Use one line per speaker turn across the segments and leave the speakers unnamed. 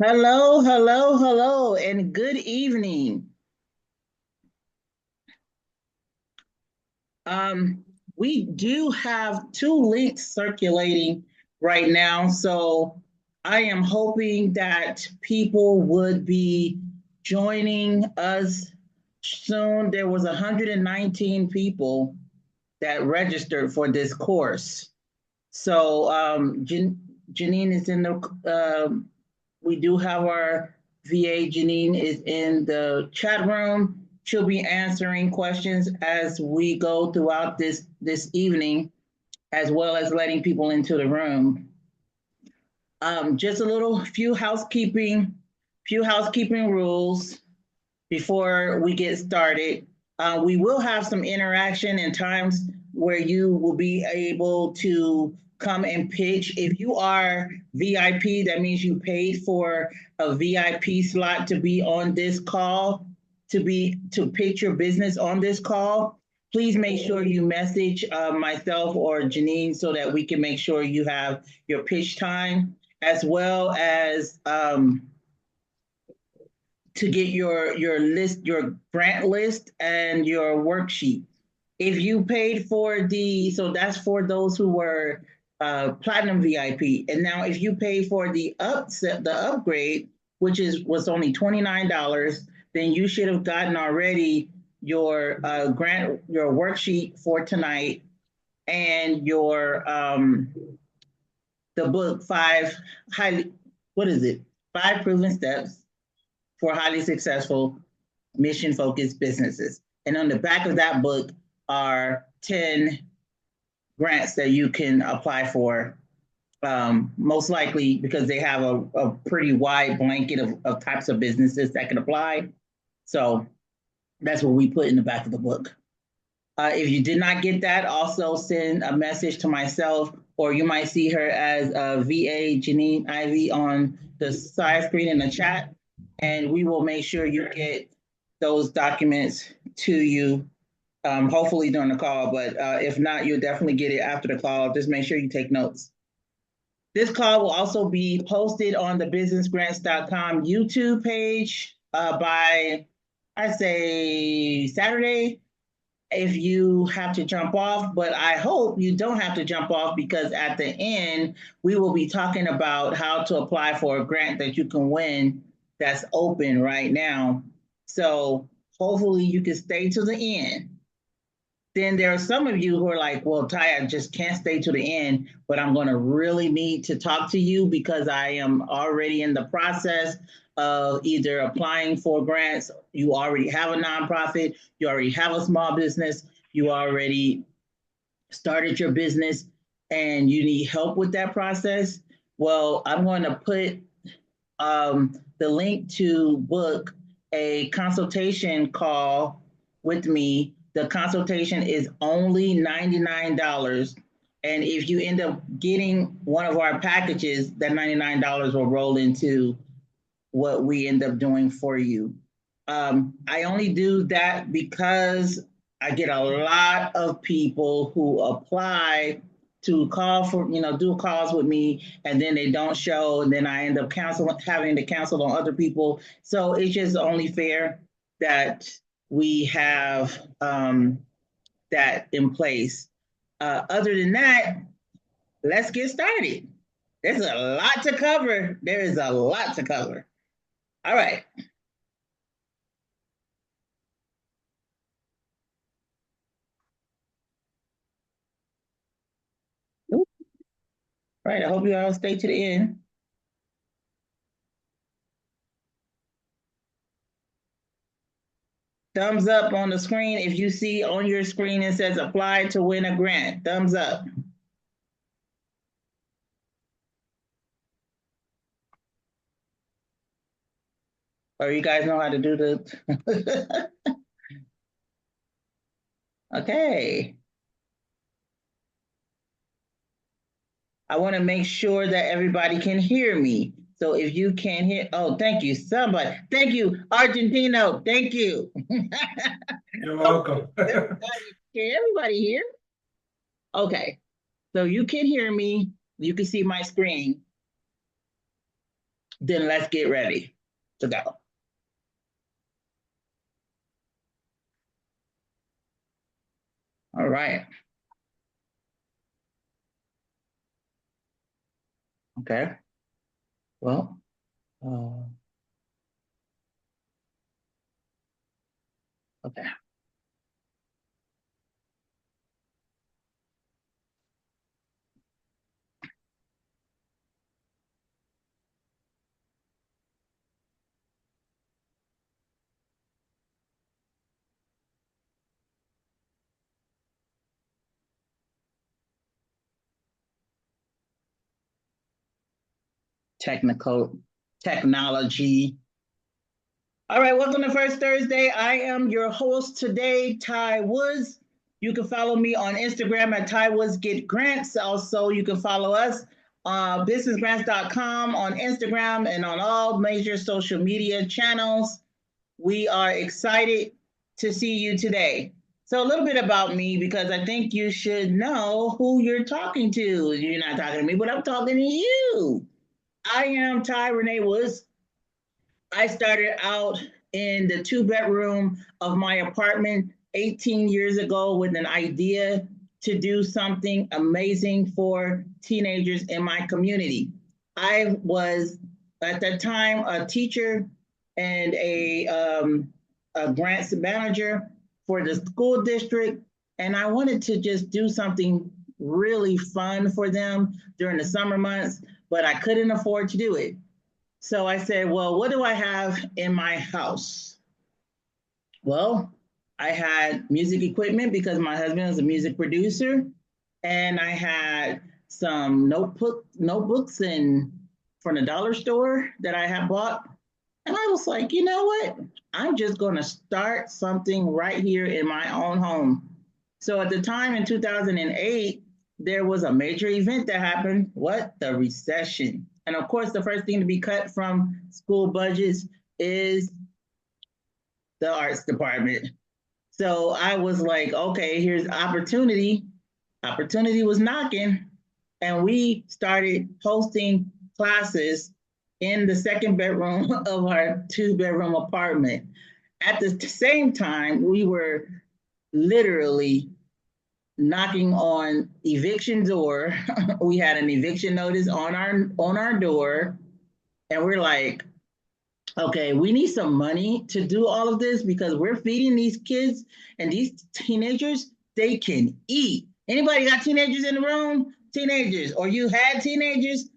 Hello, hello, hello, and good evening. Um, we do have two links circulating right now, so I am hoping that people would be joining us soon. There was 119 people that registered for this course. So Janine is in the. We do have our VA. Janine is in the chat room. She'll be answering questions as we go throughout this evening, as well as letting people into the room. Just a little few housekeeping rules before we get started. We will have some interaction and times where you will be able to come and pitch. If you are VIP, that means you paid for a VIP slot to be on this call, to pitch your business on this call. Please make sure you message myself or Janine so that we can make sure you have your pitch time, as well as to get your list, your grant list, and your worksheet. If you paid for so that's for those who were platinum VIP. And now, if you pay for the upgrade, which was only $29, then you should have gotten already your your worksheet for tonight, and your the book five highly what is it? Five proven steps for highly successful mission focused businesses. And on the back of that book are 10 grants that you can apply for, most likely because they have a pretty wide blanket of types of businesses that can apply. So that's what we put in the back of the book. If you did not get that, also send a message to myself, or you might see her as VA Janine Ivy on the side screen in the chat, and we will make sure you get those documents to you, hopefully during the call, but if not, you'll definitely get it after the call. Just make sure you take notes. This call will also be posted on the businessgrants.com YouTube page by, I say, Saturday, if you have to jump off, but I hope you don't have to jump off, because at the end, we will be talking about how to apply for a grant that you can win that's open right now. So hopefully you can stay to the end. Then there are some of you who are like, well, Ty, I just can't stay to the end, but I'm going to really need to talk to you because I am already in the process of either applying for grants. You already have a nonprofit, you already have a small business, you already started your business, and you need help with that process. Well, I'm going to put the link to book a consultation call with me. The consultation is only $99. And if you end up getting one of our packages, that $99 will roll into what we end up doing for you. I only do that because I get a lot of people who apply to call for, do calls with me, and then they don't show, and then I end up having to cancel on other people. So it's just only fair that we have that in place. Other than that, let's get started. There's a lot to cover. There is a lot to cover. All right. All right. I hope you all stay to the end. Thumbs up on the screen if you see on your screen it says apply to win a grant. Thumbs up. Or you guys know how to do the. Okay. I want to make sure that everybody can hear me. So if you can't hear, oh, thank you, somebody. Thank you, Argentino. Thank you.
You're welcome.
Can everybody hear? Okay. So you can hear me. You can see my screen. Then let's get ready to go. All right. Okay. Well, okay. Technology. All right, welcome to First Thursday. I am your host today, Ty Woods. You can follow me on Instagram at Ty Woods Get Grants. Also, you can follow us businessgrants.com on Instagram and on all major social media channels. We are excited to see you today. So, a little bit about me because I think you should know who you're talking to. You're not talking to me, but I'm talking to you. I am Ty Renee Woods. I started out in the 2 bedroom of my apartment 18 years ago with an idea to do something amazing for teenagers in my community. I was at that time a teacher and a grants manager for the school district, and I wanted to just do something really fun for them during the summer months, but I couldn't afford to do it. So I said, well, what do I have in my house? Well, I had music equipment because my husband was a music producer, and I had some notebooks and from the dollar store that I had bought. And I was like, you know what? I'm just going to start something right here in my own home. So at the time in 2008, there was a major event that happened. What? The recession. And of course, the first thing to be cut from school budgets is the arts department. So I was like, okay, here's opportunity. Opportunity was knocking. And we started hosting classes in the second bedroom of our 2 bedroom apartment. At the same time, we were literally knocking on eviction door. We had an eviction notice on our door, and we're like, okay, we need some money to do all of this because we're feeding these kids and these teenagers. They can eat. Anybody got teenagers in the room? Teenagers, or you had teenagers?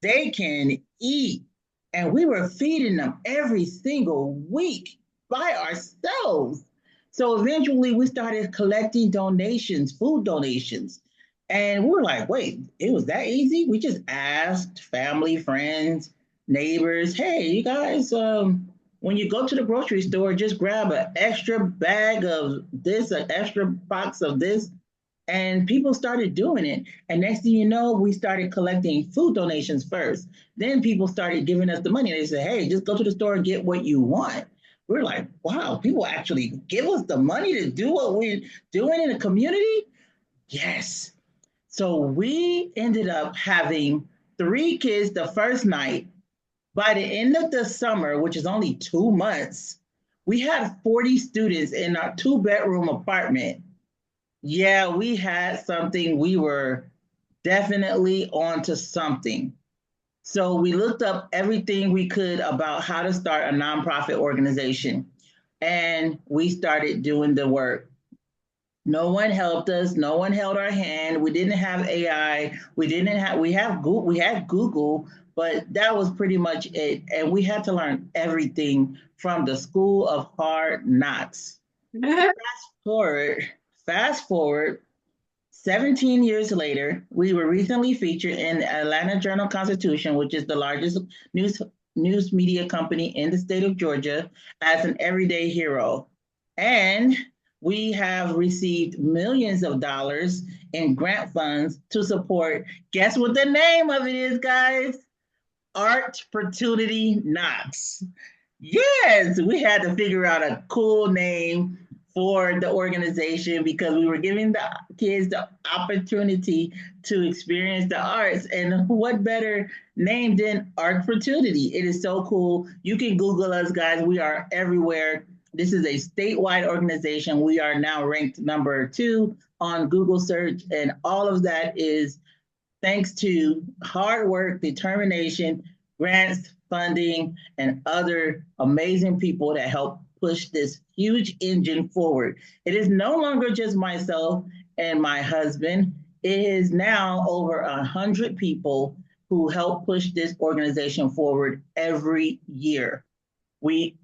They can eat. And we were feeding them every single week by ourselves. So eventually we started collecting donations, food donations. And we were like, wait, it was that easy? We just asked family, friends, neighbors, hey, you guys, when you go to the grocery store, just grab an extra bag of this, an extra box of this, and people started doing it. And next thing you know, we started collecting food donations first. Then people started giving us the money. They said, hey, just go to the store and get what you want. We're like, wow, people actually give us the money to do what we're doing in the community? Yes. So we ended up having 3 kids the first night. By the end of the summer, which is only 2 months, we had 40 students in our 2 bedroom apartment. Yeah, we had something. We were definitely onto something. So we looked up everything we could about how to start a nonprofit organization, and we started doing the work. No one helped us. No one held our hand. We didn't have AI. We had Google, but that was pretty much it. And we had to learn everything from the school of hard knocks. forward, Fast forward 17 years later, we were recently featured in the Atlanta Journal-Constitution, which is the largest news media company in the state of Georgia, as an everyday hero. And we have received millions of dollars in grant funds to support, guess what the name of it is, guys? Art Opportunity Knocks. Yes, we had to figure out a cool name for the organization because we were giving the kids the opportunity to experience the arts. And what better name than Art Opportunity? It is so cool. You can Google us, guys. We are everywhere. This is a statewide organization. We are now ranked number 2 on Google search, and all of that is thanks to hard work, determination, grants, funding, and other amazing people that help push this huge engine forward. It is no longer just myself and my husband. It is now over 100 people who help push this organization forward every year. We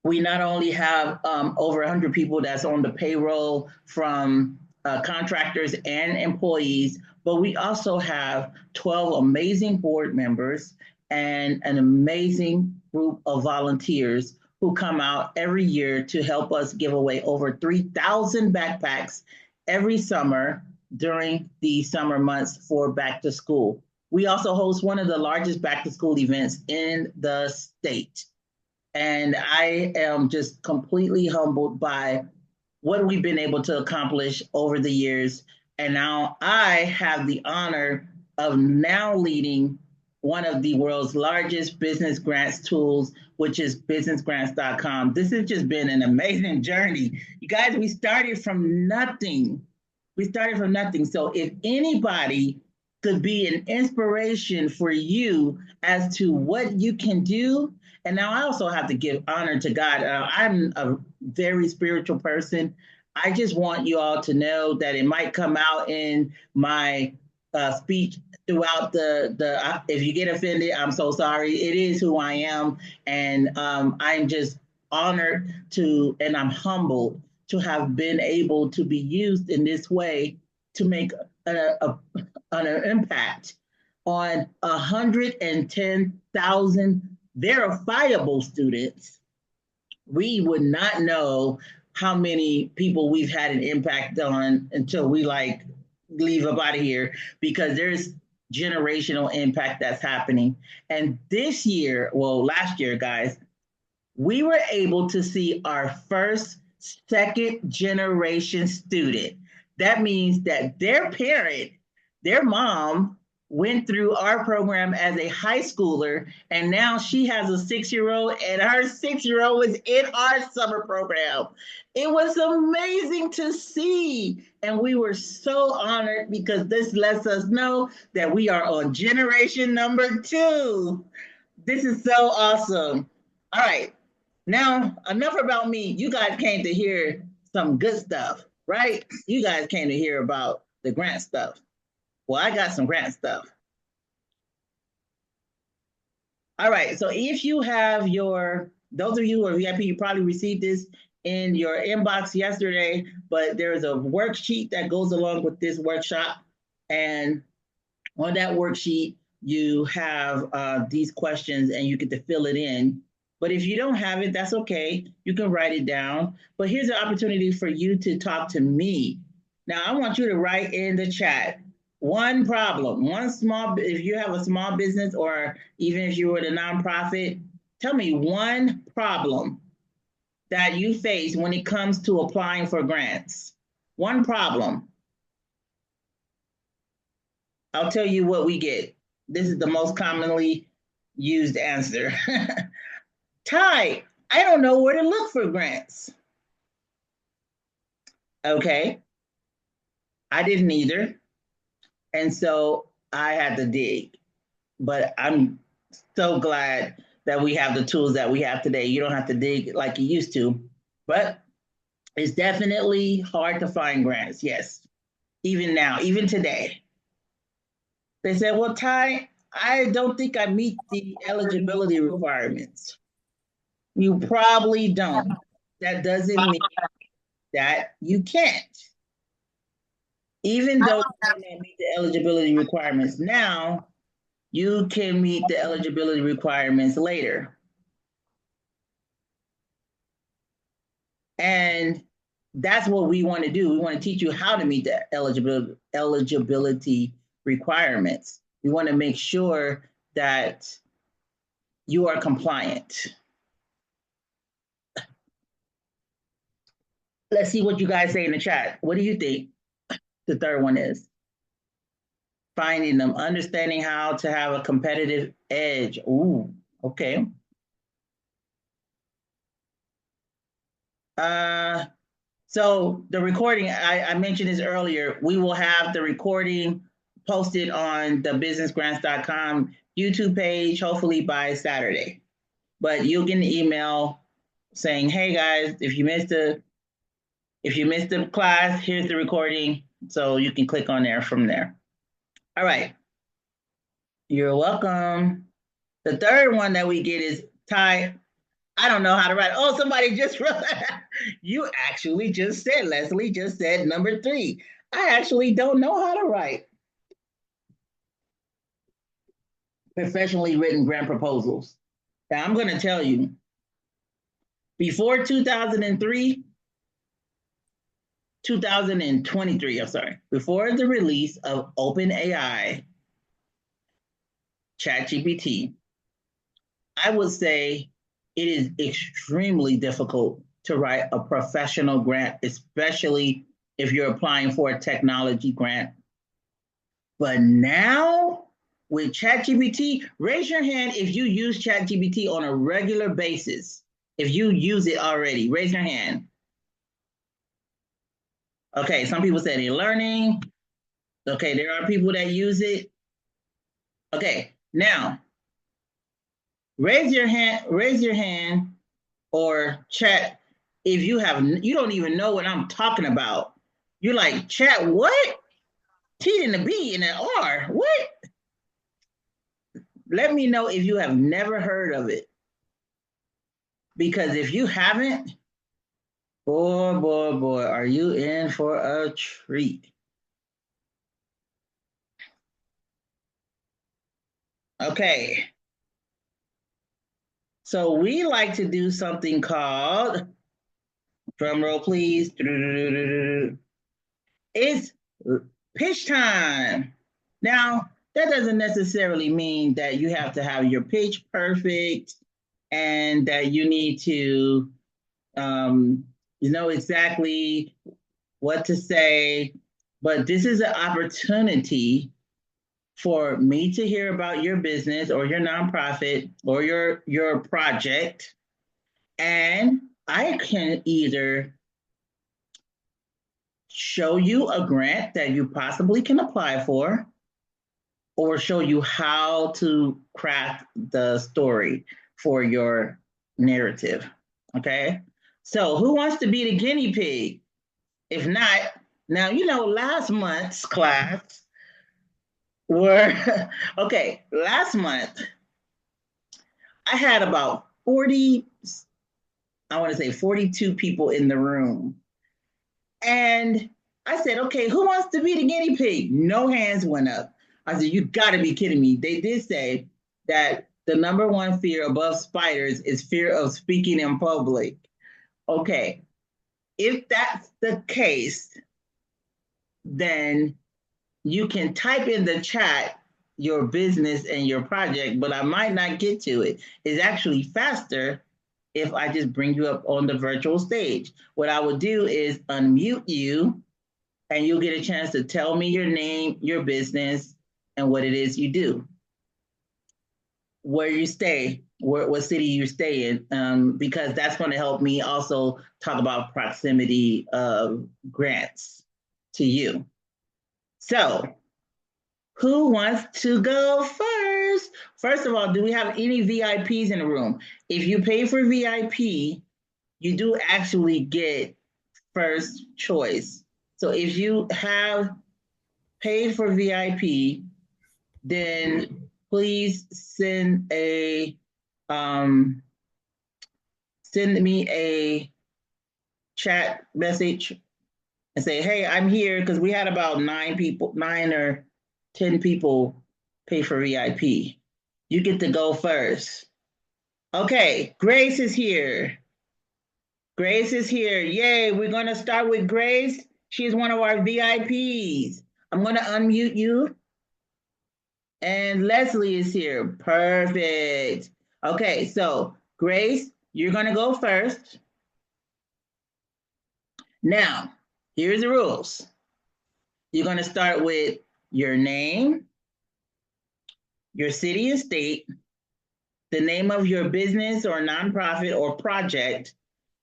we not only have over 100 people that's on the payroll from contractors and employees, but we also have 12 amazing board members and an amazing group of volunteers who come out every year to help us give away over 3,000 backpacks every summer during the summer months for back to school. We also host one of the largest back to school events in the state. And I am just completely humbled by what we've been able to accomplish over the years. And now I have the honor of now leading one of the world's largest business grants tools, which is businessgrants.com. This has just been an amazing journey. You guys, we started from nothing. So if anybody could be an inspiration for you as to what you can do. And now I also have to give honor to God. I'm a very spiritual person. I just want you all to know that it might come out in my speech throughout the. If you get offended, I'm so sorry. It is who I am, and I'm just honored to, and I'm humbled to have been able to be used in this way to make an impact on 110,000 verifiable students. We would not know how many people we've had an impact on until we leave up out of here, because there's generational impact that's happening. And this year, well, last year, guys, we were able to see our first second generation student. That means that their parent, their mom, went through our program as a high schooler, and now she has a 6-year-old, and her 6-year-old was in our summer program. It was amazing to see, and we were so honored because this lets us know that we are on generation number 2. This is so awesome. All right, now enough about me. You guys came to hear some good stuff, right? You guys came to hear about the grant stuff. Well, I got some grant stuff. All right, so if you have those of you who are VIP, you probably received this in your inbox yesterday, but there's a worksheet that goes along with this workshop. And on that worksheet, you have these questions and you get to fill it in. But if you don't have it, that's okay. You can write it down. But here's an opportunity for you to talk to me. Now, I want you to write in the chat one problem, if you have a small business, or even if you were a nonprofit, tell me one problem that you face when it comes to applying for grants. One problem. I'll tell you what we get. This is the most commonly used answer. Ty, I don't know where to look for grants. Okay. I didn't either. And so I had to dig. But I'm so glad that we have the tools that we have today. You don't have to dig like you used to. But it's definitely hard to find grants, yes. Even now, even today. They said, well, Ty, I don't think I meet the eligibility requirements. You probably don't. That doesn't mean that you can't. Even though you may not meet the eligibility requirements now, you can meet the eligibility requirements later. And that's what we want to do. We want to teach you how to meet the eligibility requirements. We want to make sure that you are compliant. Let's see what you guys say in the chat. What do you think the third one is? Finding them, understanding how to have a competitive edge. Ooh, okay. So the recording, I mentioned this earlier, we will have the recording posted on the businessgrants.com YouTube page, hopefully by Saturday. But you'll get an email saying, hey guys, if you missed the class, here's the recording. So you can click on there from there. All right. You're welcome. The third one that we get is Ty. I don't know how to write. Oh, somebody just wrote. You actually just said, Leslie just said number 3. I actually don't know how to write. Professionally written grant proposals. Now I'm going to tell you, before 2023, before the release of OpenAI, ChatGPT, I would say it is extremely difficult to write a professional grant, especially if you're applying for a technology grant. But now with ChatGPT, raise your hand if you use ChatGPT on a regular basis. If you use it already, raise your hand. Okay, some people said they're learning. Okay, there are people that use it. Okay, now raise your hand or chat if you don't even know what I'm talking about. You're like, chat what? T and the B and an R. What? Let me know if you have never heard of it. Because if you haven't, boy, are you in for a treat. Okay. So we like to do something called, drum roll please. It's pitch time. Now, that doesn't necessarily mean that you have to have your pitch perfect and that you need to know exactly what to say. But this is an opportunity for me to hear about your business or your nonprofit or your project. And I can either show you a grant that you possibly can apply for, or show you how to craft the story for your narrative. Okay. So who wants to be the guinea pig? If not, now, last month's class okay, last month I had about 42 people in the room. And I said, okay, who wants to be the guinea pig? No hands went up. I said, you gotta be kidding me. They did say that the number one fear above spiders is fear of speaking in public. Okay, if that's the case, then you can type in the chat your business and your project, but I might not get to it. It's actually faster if I just bring you up on the virtual stage. What I would do is unmute you, and you'll get a chance to tell me your name, your business, and what it is you do. Where you stay, what city you stay in, because that's going to help me also talk about proximity of grants to you. So, who wants to go first? First of all, do we have any VIPs in the room? If you pay for VIP, you do actually get first choice. So if you have paid for VIP, then please send me a chat message and say, hey, I'm here, because we had about 9 or 10 people pay for VIP. You get to go first. Okay, Grace is here. Grace is here. Yay, we're going to start with Grace. She's one of our VIPs. I'm going to unmute you. And Leslie is here. Perfect. Okay, so Grace, you're going to go first. Now, here's the rules. You're going to start with your name, your city and state, the name of your business or nonprofit or project,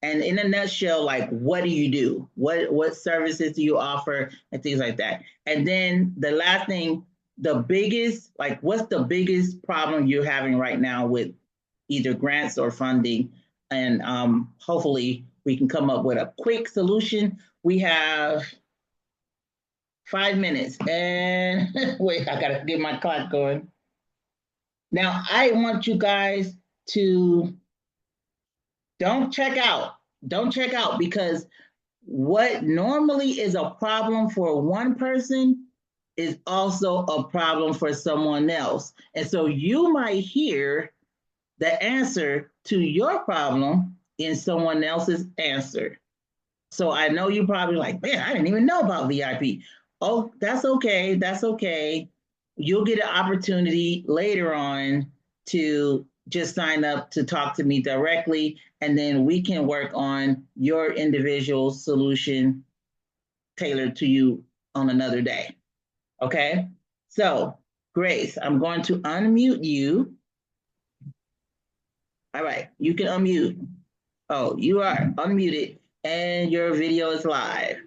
and in a nutshell, like what do you do? What services do you offer and things like that. And then the last thing, the biggest, like what's the biggest problem you're having right now with either grants or funding? And hopefully we can come up with a quick solution. We have 5 minutes and wait, I gotta get my clock going. Now I want you guys to don't check out. Don't check out because what normally is a problem for one person is also a problem for someone else. And so you might hear the answer to your problem in someone else's answer. So I know you're probably like, man, I didn't even know about VIP. Oh, that's okay. That's okay. You'll get an opportunity later on to just sign up to talk to me directly, and then we can work on your individual solution tailored to you on another day. Okay? So, Grace, I'm going to unmute you. All right, you can unmute. Oh, you are unmuted and your video is live.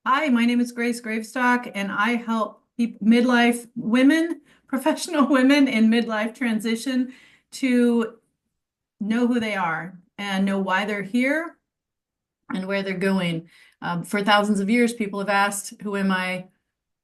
Hi, my name is Grace Gravestock, and I help midlife women, professional women in midlife transition to know who they are and know why they're here and where they're going. For thousands of years, people have asked, who am I?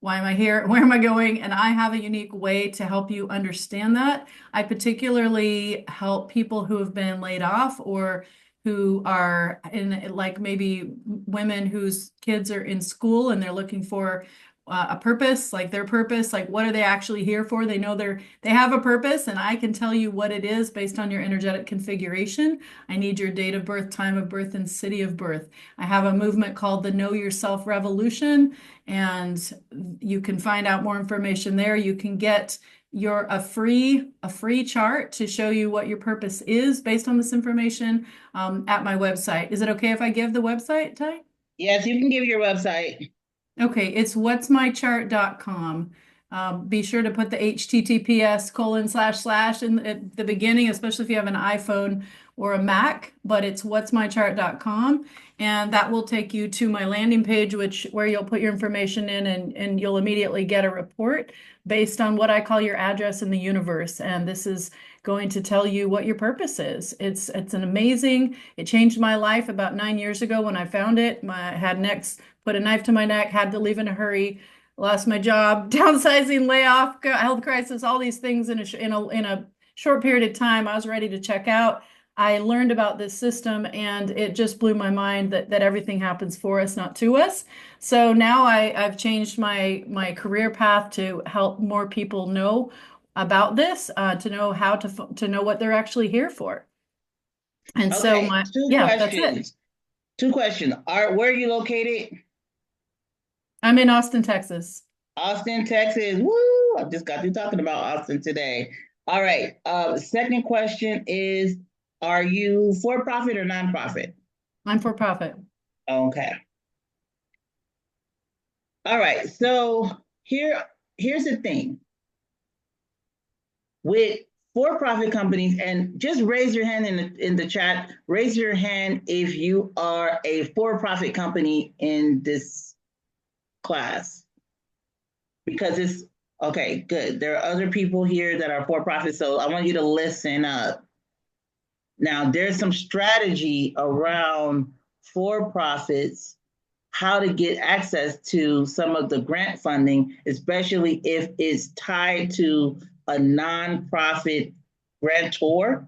Why am I here? Where am I going? And I have a unique way to help you understand that. I particularly help people who have been laid off or who are in, like maybe women whose kids are in school and they're looking for a purpose, like their purpose, like what are they actually here for? They know they have a purpose, and I can tell you what it is based on your energetic configuration. I need your date of birth, time of birth, and city of birth. I have a movement called the Know Yourself Revolution, and you can find out more information there. You can get a free chart to show you what your purpose is based on this information at my website. Is it okay if I give the website, Ty?
Yes, you can give your website.
Okay, it's what'smychart.com. Be sure to put the https:// in at the beginning, especially if you have an iPhone or a Mac, but it's what'smychart.com. And that will take you to my landing page, where you'll put your information in, and you'll immediately get a report based on what I call your address in the universe. And this is going to tell you what your purpose is. It's an amazing, it changed my life about 9 years ago when I found it. I had put a knife to my neck, had to leave in a hurry, lost my job, downsizing, layoff, health crisis, all these things in a short period of time. I was ready to check out. I learned about this system, and it just blew my mind that everything happens for us, not to us. So now I've changed my career path to help more people know about this, to know how to know what they're actually here for. And so
Okay,
that's it.
Two questions. Where are you located?
I'm in Austin, Texas.
Austin, Texas. Woo! I just got through talking about Austin today. All right. Second question is, are you for profit or nonprofit?
I'm for profit.
Okay. All right. So here's the thing. With for-profit companies, and just raise your hand in the chat. Raise your hand if you are a for-profit company in this class, because it's okay. Good. There are other people here that are for-profit, so I want you to listen up. Now, there's some strategy around for-profits, how to get access to some of the grant funding, especially if it's tied to a nonprofit grantor.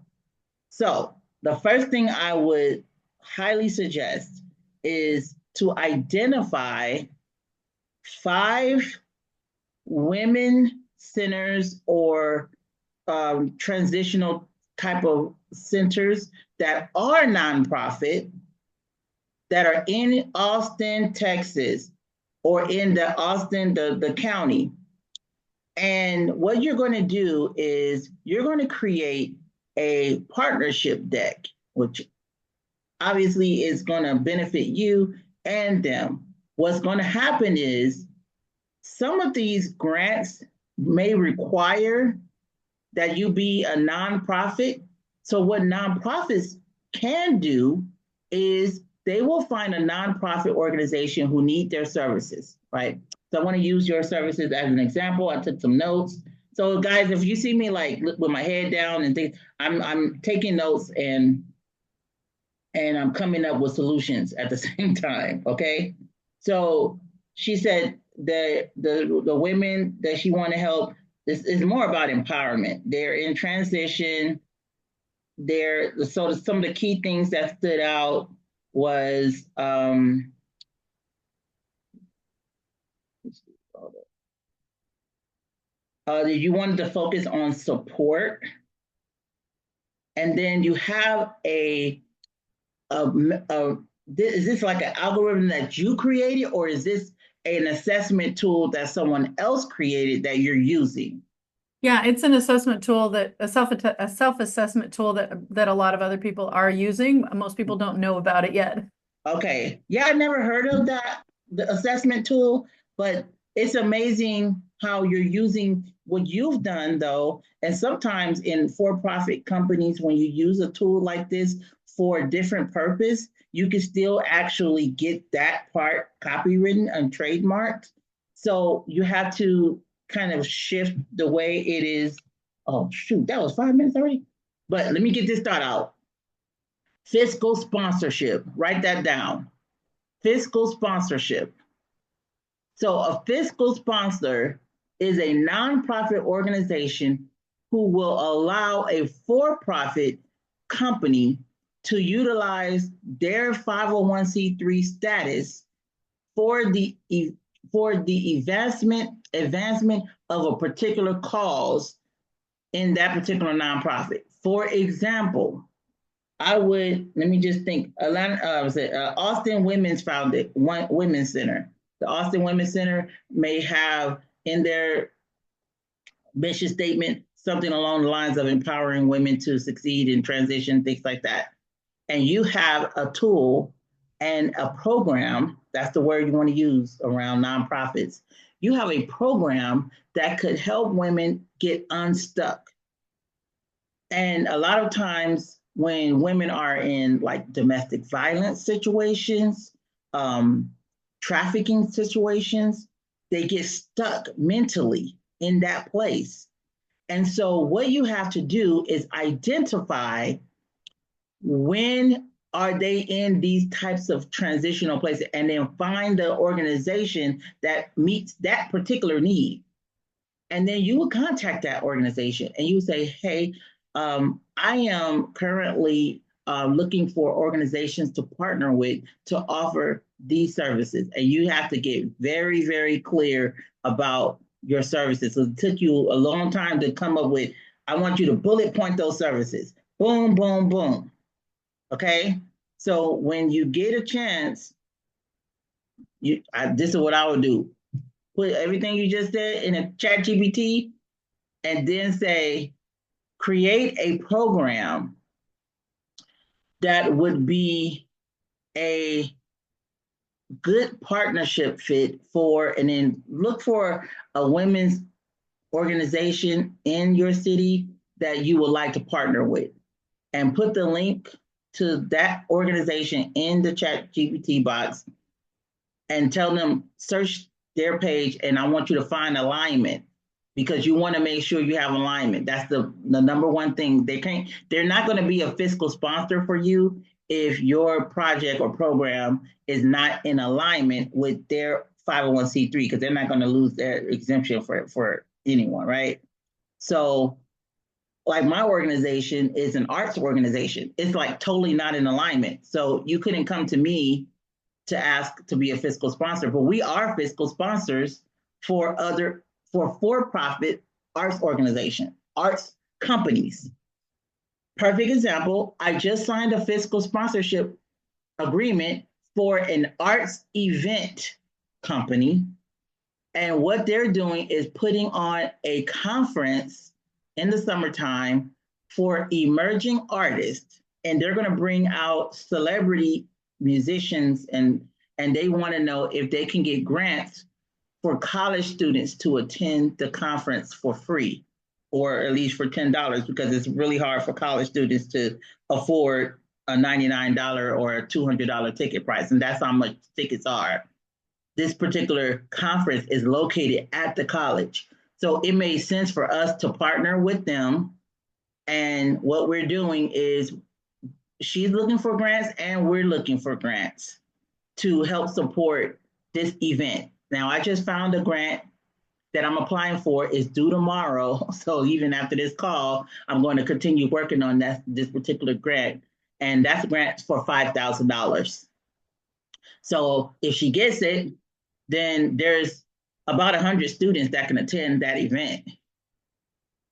So the first thing I would highly suggest is to identify 5 women centers or transitional type of centers that are nonprofit, that are in Austin, Texas, or in the county. And what you're going to do is you're going to create a partnership deck, which obviously is going to benefit you and them. What's going to happen is some of these grants may require that you be a nonprofit. So what nonprofits can do is they will find a nonprofit organization who need their services, right? So I want to use your services as an example. I took some notes. So guys, if you see me like with my head down and things, I'm taking notes and I'm coming up with solutions at the same time. Okay. So she said the women that she want to help, this is more about empowerment. They're in transition. So some of the key things that stood out was you wanted to focus on support, and then you have is this like an algorithm that you created, or is this an assessment tool that someone else created that you're using?
Yeah, it's an assessment tool a self-assessment tool that a lot of other people are using. Most people don't know about it yet.
Okay. Yeah, I never heard of that, the assessment tool, but it's amazing how you're using what you've done though. And sometimes in for-profit companies, when you use a tool like this for a different purpose, you can still actually get that part copywritten and trademarked. So you have to kind of shift the way it is. Oh, shoot, that was 5 minutes already. But let me get this thought out. Fiscal sponsorship, write that down. Fiscal sponsorship. So a fiscal sponsor is a nonprofit organization who will allow a for-profit company to utilize their 501c3 status for the advancement of a particular cause in that particular nonprofit. For example, let me just think, Austin Women's Women's Center. The Austin Women's Center may have in their mission statement something along the lines of empowering women to succeed in transition, things like that. And you have a tool and a program, that's the word you want to use around nonprofits. You have a program that could help women get unstuck. And a lot of times when women are in like domestic violence situations, trafficking situations, they get stuck mentally in that place. And so what you have to do is identify when are they in these types of transitional places, and then find the organization that meets that particular need. And then you will contact that organization and you say, hey, I am currently looking for organizations to partner with to offer these services. And you have to get very, very clear about your services. So it took you a long time to come up with, I want you to bullet point those services. Boom, boom, boom. Okay? So when you get a chance, this is what I would do. Put everything you just said in a chat GPT and then say, create a program that would be a good partnership fit for, and then look for a women's organization in your city that you would like to partner with, and put the link to that organization in the chat GPT box and tell them, search their page, and I want you to find alignment, because you want to make sure you have alignment. That's the number one thing. They're not going to be a fiscal sponsor for you if your project or program is not in alignment with their 501c3, because they're not going to lose their exemption for anyone, right? So like my organization is an arts organization. It's like totally not in alignment. So you couldn't come to me to ask to be a fiscal sponsor, but we are fiscal sponsors for for-profit arts organization, arts companies. Perfect example, I just signed a fiscal sponsorship agreement for an arts event company. And what they're doing is putting on a conference in the summertime for emerging artists. And they're going to bring out celebrity musicians and and they want to know if they can get grants for college students to attend the conference for free, or at least for $10, because it's really hard for college students to afford a $99 or a $200 ticket price, and that's how much tickets are. This particular conference is located at the college. So it made sense for us to partner with them. And what we're doing is she's looking for grants and we're looking for grants to help support this event. Now, I just found a grant that I'm applying for is due tomorrow. So even after this call, I'm going to continue working on this particular grant. And that's a grant for $5,000. So if she gets it, then there's about 100 students that can attend that event.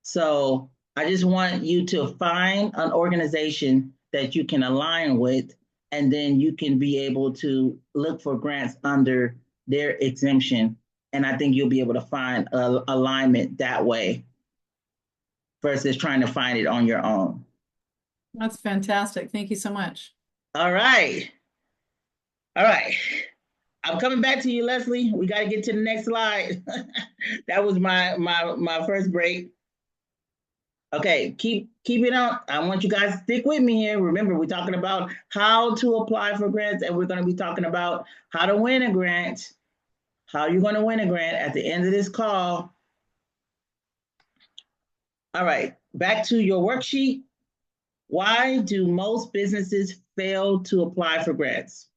So I just want you to find an organization that you can align with, and then you can be able to look for grants under their exemption. And I think you'll be able to find alignment that way versus trying to find it on your own.
That's fantastic. Thank you so much.
All right. All right. I'm coming back to you, Leslie. We got to get to the next slide. That was my first break. Okay, keep it on. I want you guys to stick with me here. Remember, we're talking about how to apply for grants, and we're going to be talking about how to win a grant, how you're going to win a grant at the end of this call. All right, back to your worksheet. Why do most businesses fail to apply for grants?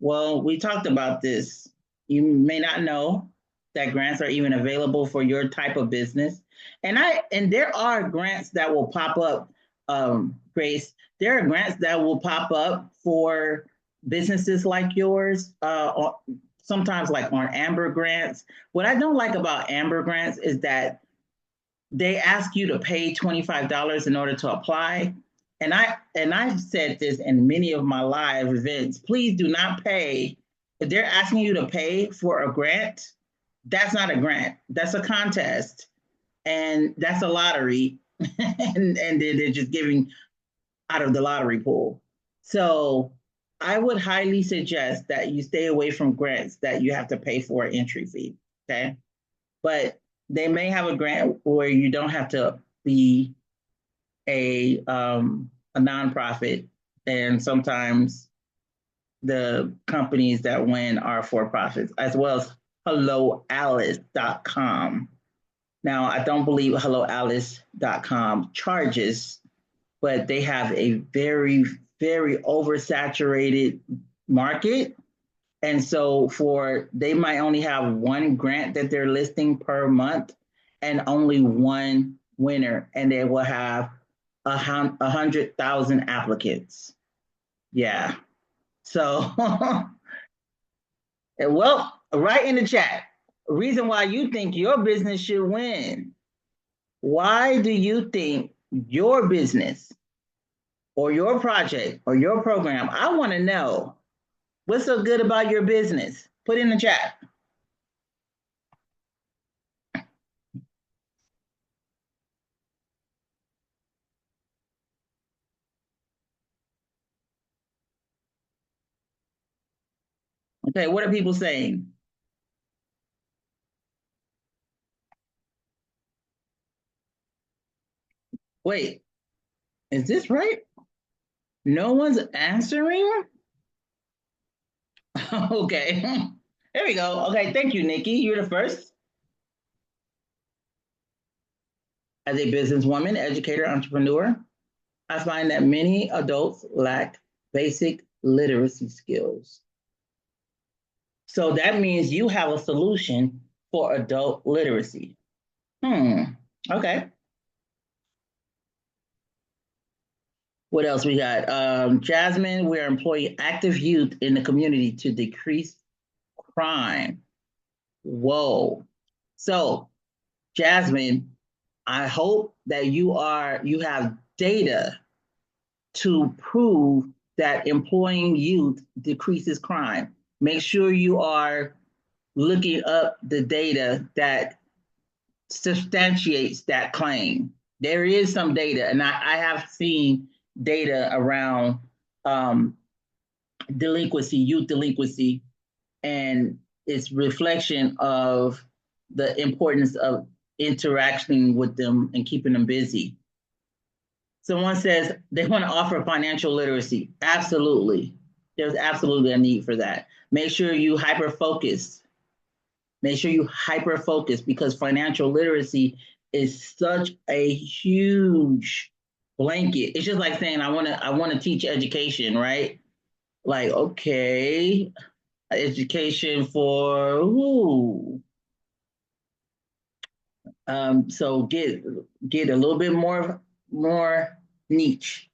Well, we talked about this. You may not know that grants are even available for your type of business. And there are grants that will pop up, Grace. There are grants that will pop up for businesses like yours, sometimes like on Amber grants. What I don't like about Amber grants is that they ask you to pay $25 in order to apply. And I've said this in many of my live events, please do not pay. If they're asking you to pay for a grant, that's not a grant. That's a contest. And that's a lottery. and they're just giving out of the lottery pool. So I would highly suggest that you stay away from grants that you have to pay for an entry fee, okay? But they may have a grant where you don't have to be a nonprofit, and sometimes the companies that win are for profits, as well as helloalice.com. Now, I don't believe helloalice.com charges, but they have a very, very oversaturated market. And so they might only have one grant that they're listing per month and only one winner, and they will have 100,000 applicants. Yeah. So, well, write in the chat, reason why you think your business should win. Why do you think your business or your project or your program, I want to know, what's so good about your business? Put in the chat. Okay, what are people saying? Wait, is this right? No one's answering? Okay, there we go. Okay, thank you, Nikki. You're the first. As a businesswoman, educator, entrepreneur, I find that many adults lack basic literacy skills. So that means you have a solution for adult literacy. Okay. What else we got? Jasmine, we're employing active youth in the community to decrease crime. Whoa. So, Jasmine, I hope that you have data to prove that employing youth decreases crime. Make sure you are looking up the data that substantiates that claim. There is some data, and I have seen data around delinquency, youth delinquency, and it's reflection of the importance of interacting with them and keeping them busy. Someone says they want to offer financial literacy. Absolutely. There's absolutely a need for that. Make sure you hyper focus. Make sure you hyper focus because financial literacy is such a huge blanket. It's just like saying I want to teach education, right? Like, okay, education for who? So get a little bit more niche.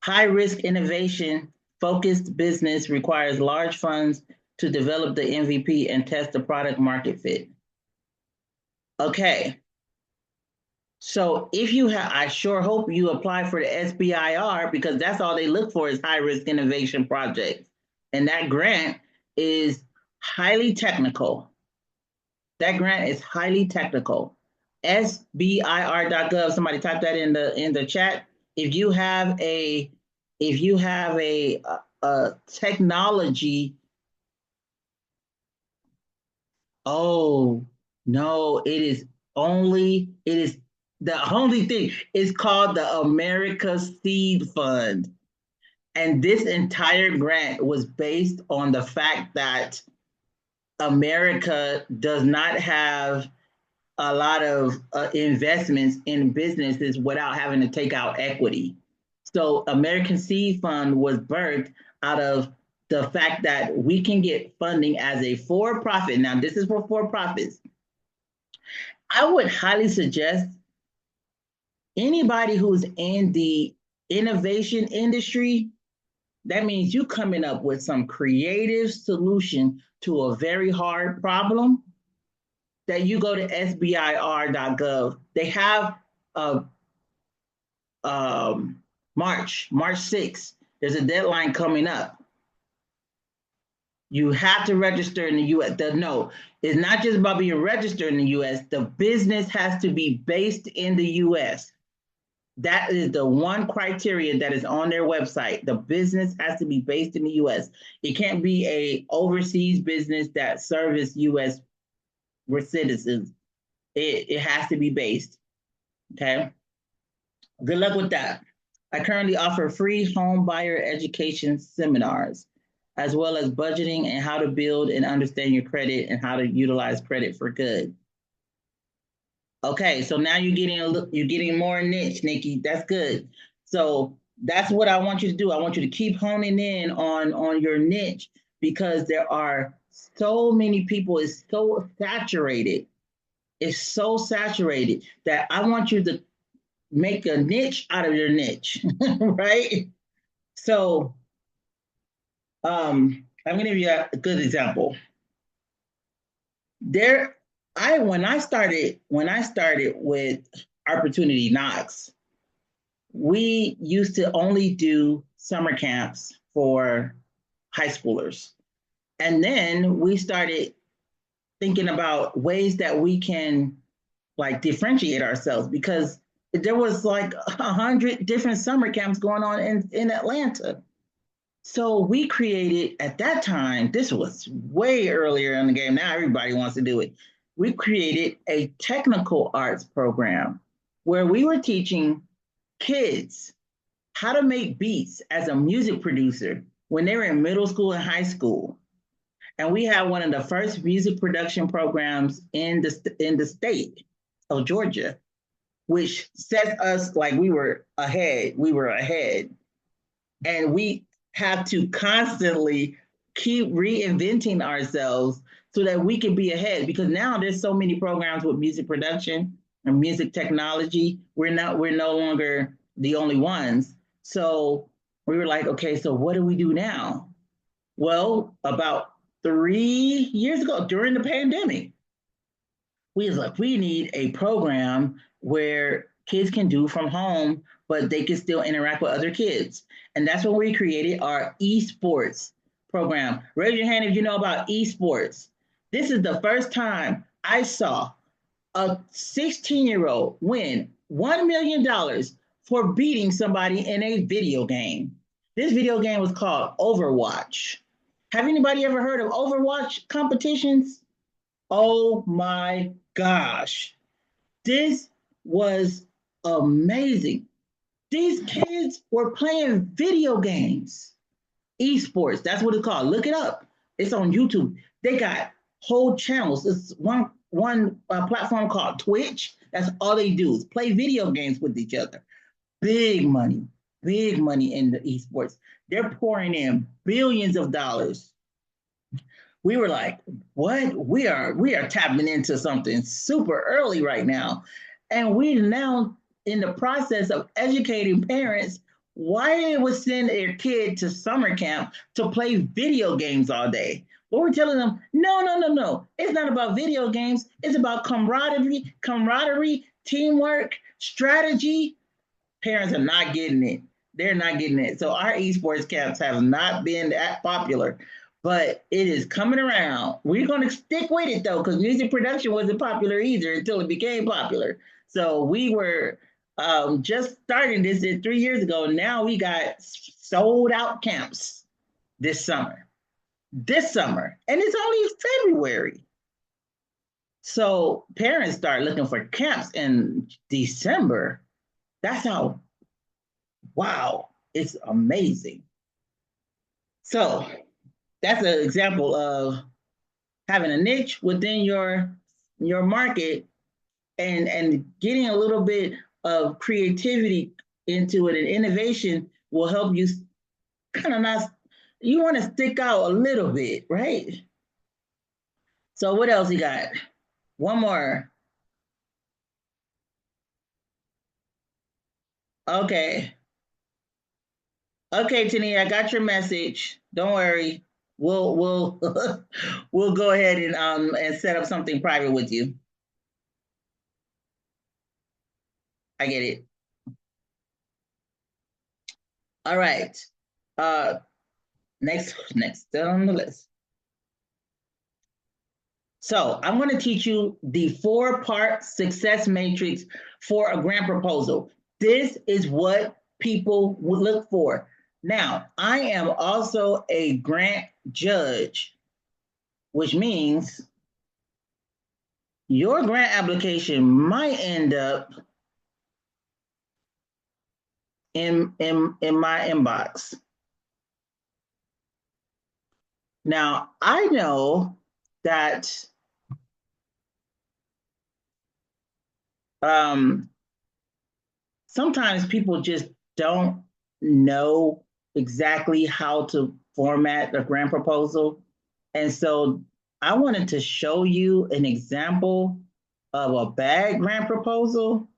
High risk innovation focused business requires large funds to develop the MVP and test the product market fit. Okay. So if you have, I sure hope you apply for the SBIR because that's all they look for is high risk innovation projects. And that grant is highly technical. That grant is highly technical. SBIR.gov. Somebody type that in the chat. If you have a technology, oh no, it is the only thing. It's called the America Seed Fund. And this entire grant was based on the fact that America does not have a lot of investments in businesses without having to take out equity. So American Seed Fund was birthed out of the fact that we can get funding as a for-profit. Now, this is for profits. I would highly suggest anybody who's in the innovation industry, that means you coming up with some creative solution to a very hard problem, that you go to sbir.gov. They have March 6th. There's a deadline coming up. You have to register in the US. No, it's not just about being registered in the US. The business has to be based in the US. That is the one criteria that is on their website. The business has to be based in the US. It can't be a overseas business that serves US citizens. It has to be based. Okay. Good luck with that. I currently offer free home buyer education seminars, as well as budgeting and how to build and understand your credit and how to utilize credit for good. Okay, so now you're getting more niche, Nikki. That's good. So that's what I want you to do. I want you to keep honing in on your niche because there are so many people. It's so saturated. It's so saturated that I want you to make a niche out of your niche, right? So I'm going to give you a good example. When I started with Opportunity Knox, we used to only do summer camps for high schoolers. And then we started thinking about ways that we can like differentiate ourselves because there was like 100 different summer camps going on in Atlanta. So we created, at that time, this was way earlier in the game. Now everybody wants to do it. We created a technical arts program where we were teaching kids how to make beats as a music producer when they were in middle school and high school. And we had one of the first music production programs in the state of Georgia, which sets us like we were ahead. We were ahead. And we have to constantly keep reinventing ourselves so that we can be ahead because now there's so many programs with music production and music technology. We're no longer the only ones. So we were like, okay, so what do we do now? Well, about 3 years ago during the pandemic, we was like, we need a program where kids can do from home, but they can still interact with other kids. And that's when we created our esports program. Raise your hand if you know about esports. This is the first time I saw a 16-year-old win $1 million for beating somebody in a video game. This video game was called Overwatch. Have anybody ever heard of Overwatch competitions? Oh my gosh. This was amazing. These kids were playing video games. Esports, that's what it's called. Look it up. It's on YouTube. They got whole channels. It's one platform called Twitch. That's all they do is play video games with each other. Big money in the esports. They're pouring in billions of dollars. We were like, what? We are tapping into something super early right now. And we're now in the process of educating parents why they would send their kid to summer camp to play video games all day. But we're telling them, no. It's not about video games. It's about camaraderie, teamwork, strategy. Parents are not getting it. They're not getting it. So our esports camps have not been that popular, but it is coming around. We're going to stick with it though, because music production wasn't popular either until it became popular. So we were just starting this 3 years ago. Now we got sold out camps this summer. And it's only February. So parents start looking for camps in December. That's how, wow, it's amazing. So that's an example of having a niche within your market and getting a little bit of creativity into it, and innovation will help you kind of not, you want to stick out a little bit, right? So what else you got? One more. Okay, Tania, I got your message. Don't worry. We'll we'll go ahead and set up something private with you. I get it. All right. Next on the list. So I'm going to teach you the 4-part success matrix for a grant proposal. This is what people would look for. Now, I am also a grant judge, which means your grant application might end up in my inbox. Now, I know that sometimes people just don't know exactly how to format a grant proposal. And so I wanted to show you an example of a bad grant proposal,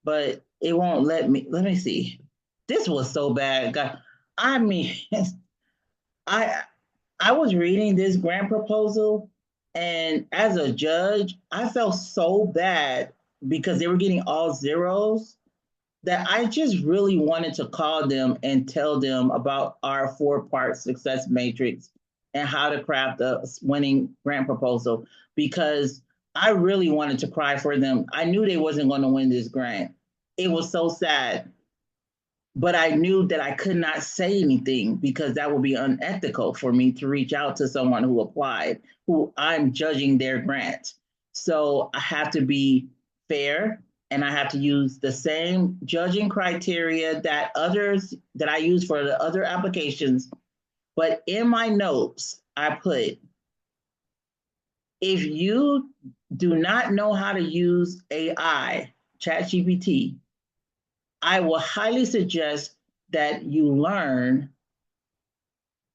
but it won't let me see. This was so bad. God, I mean, I was reading this grant proposal, and as a judge, I felt so bad because they were getting all zeros that I just really wanted to call them and tell them about our 4-part success matrix and how to craft a winning grant proposal, because I really wanted to cry for them. I knew they wasn't going to win this grant. It was so sad. But I knew that I could not say anything because that would be unethical for me to reach out to someone who applied, who I'm judging their grant. So I have to be fair, and I have to use the same judging criteria that I use for the other applications. But in my notes, I put, if you do not know how to use AI, ChatGPT, I will highly suggest that you learn,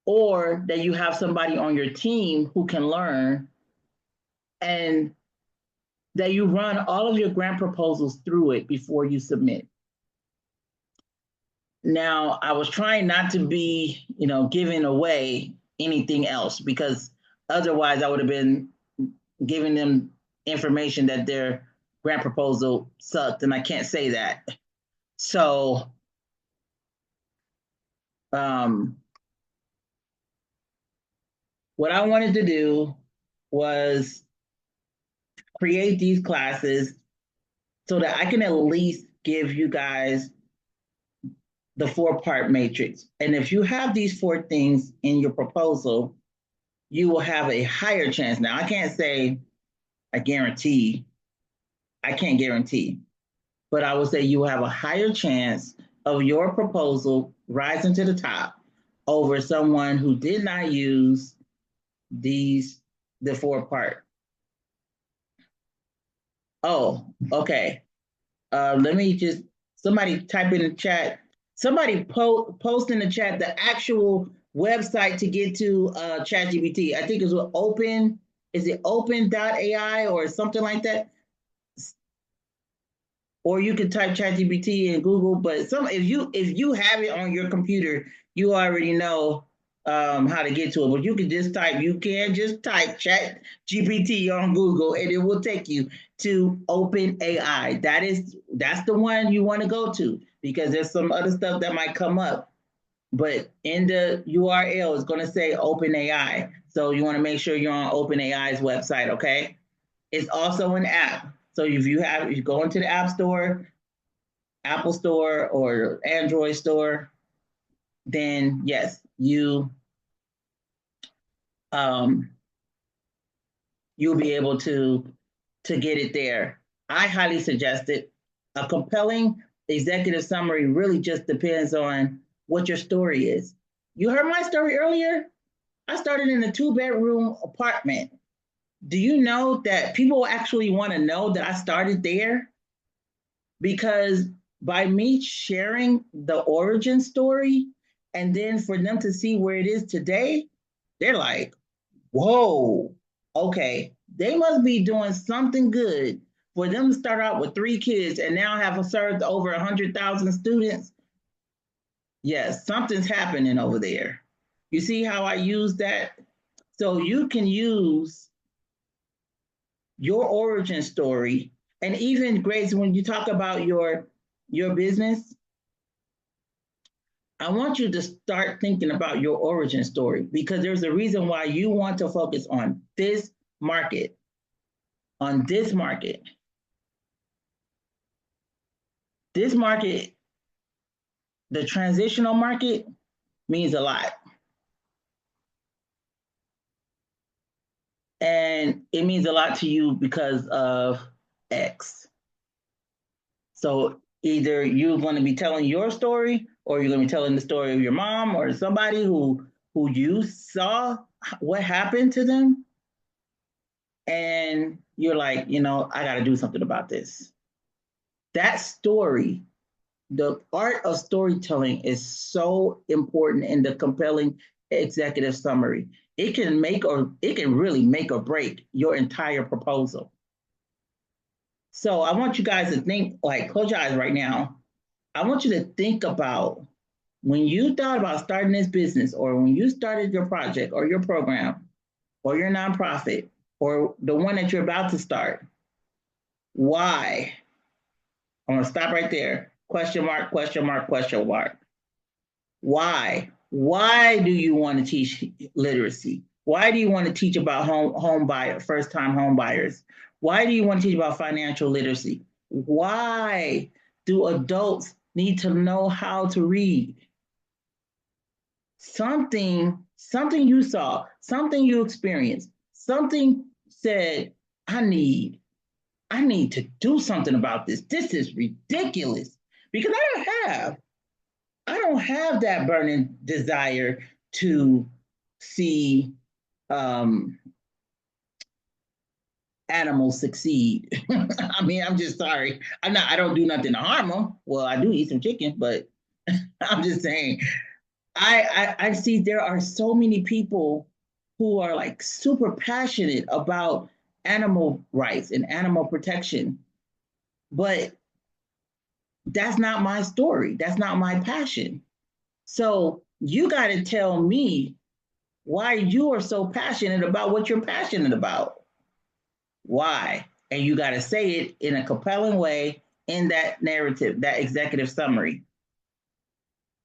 or that you have somebody on your team who can learn, and that you run all of your grant proposals through it before you submit. Now, I was trying not to be, giving away anything else, because otherwise I would have been giving them information that their grant proposal sucked, and I can't say that. So, what I wanted to do was create these classes so that I can at least give you guys the 4-part matrix. And if you have these 4 things in your proposal, you will have a higher chance. Now, I can't say I guarantee, I can't guarantee, but I would say you will have a higher chance of your proposal rising to the top over someone who did not use the 4-part. Oh, okay. Let me just, somebody type in the chat. Somebody post in the chat the actual website to get to ChatGPT. I think it's open. Is it open.ai or something like that? Or you can type ChatGPT in Google. But if you have it on your computer, you already know how to get to it. But you can just type ChatGPT on Google, and it will take you to OpenAI. That's the one you want to go to, because there's some other stuff that might come up. But in the URL, it's going to say OpenAI. So you want to make sure you're on OpenAI's website, okay? It's also an app. So if you go into the App Store, Apple Store, or Android Store, then yes, you'll be able to get it there. I highly suggest it. A compelling executive summary really just depends on what your story is. You heard my story earlier? I started in a 2-bedroom apartment. Do you know that people actually want to know that I started there? Because by me sharing the origin story, and then for them to see where it is today, they're like, whoa, okay, they must be doing something good for them to start out with 3 kids and now have served over 100,000 students. Yes, something's happening over there. You see how I use that? So you can use your origin story, and even, Grace, when you talk about your business, I want you to start thinking about your origin story, because there's a reason why you want to focus on this market, This market, the transitional market, means a lot. And it means a lot to you because of X. So either you're going to be telling your story, or you're going to be telling the story of your mom or somebody who you saw what happened to them. And you're like, I got to do something about this. That story, the art of storytelling, is so important in the compelling executive summary. It can really make or break your entire proposal. So I want you guys to think, like, close your eyes right now. I want you to think about when you thought about starting this business, or when you started your project or your program or your nonprofit or the one that you're about to start. Why? I'm going to stop right there. Question mark, question mark, question mark. Why? Why do you want to teach literacy? Why do you want to teach about first-time home buyers? Why do you want to teach about financial literacy? Why do adults need to know how to read? Something you saw, something you experienced, something said, I need to do something about this. This is ridiculous. Because I don't have that burning desire to see animals succeed. I mean, I'm just sorry. I don't do nothing to harm them. Well, I do eat some chicken, but I'm just saying, I see there are so many people who are like super passionate about animal rights and animal protection, but that's not my story. That's not my passion. So you got to tell me why you are so passionate about what you're passionate about. Why? And you got to say it in a compelling way in that narrative, that executive summary.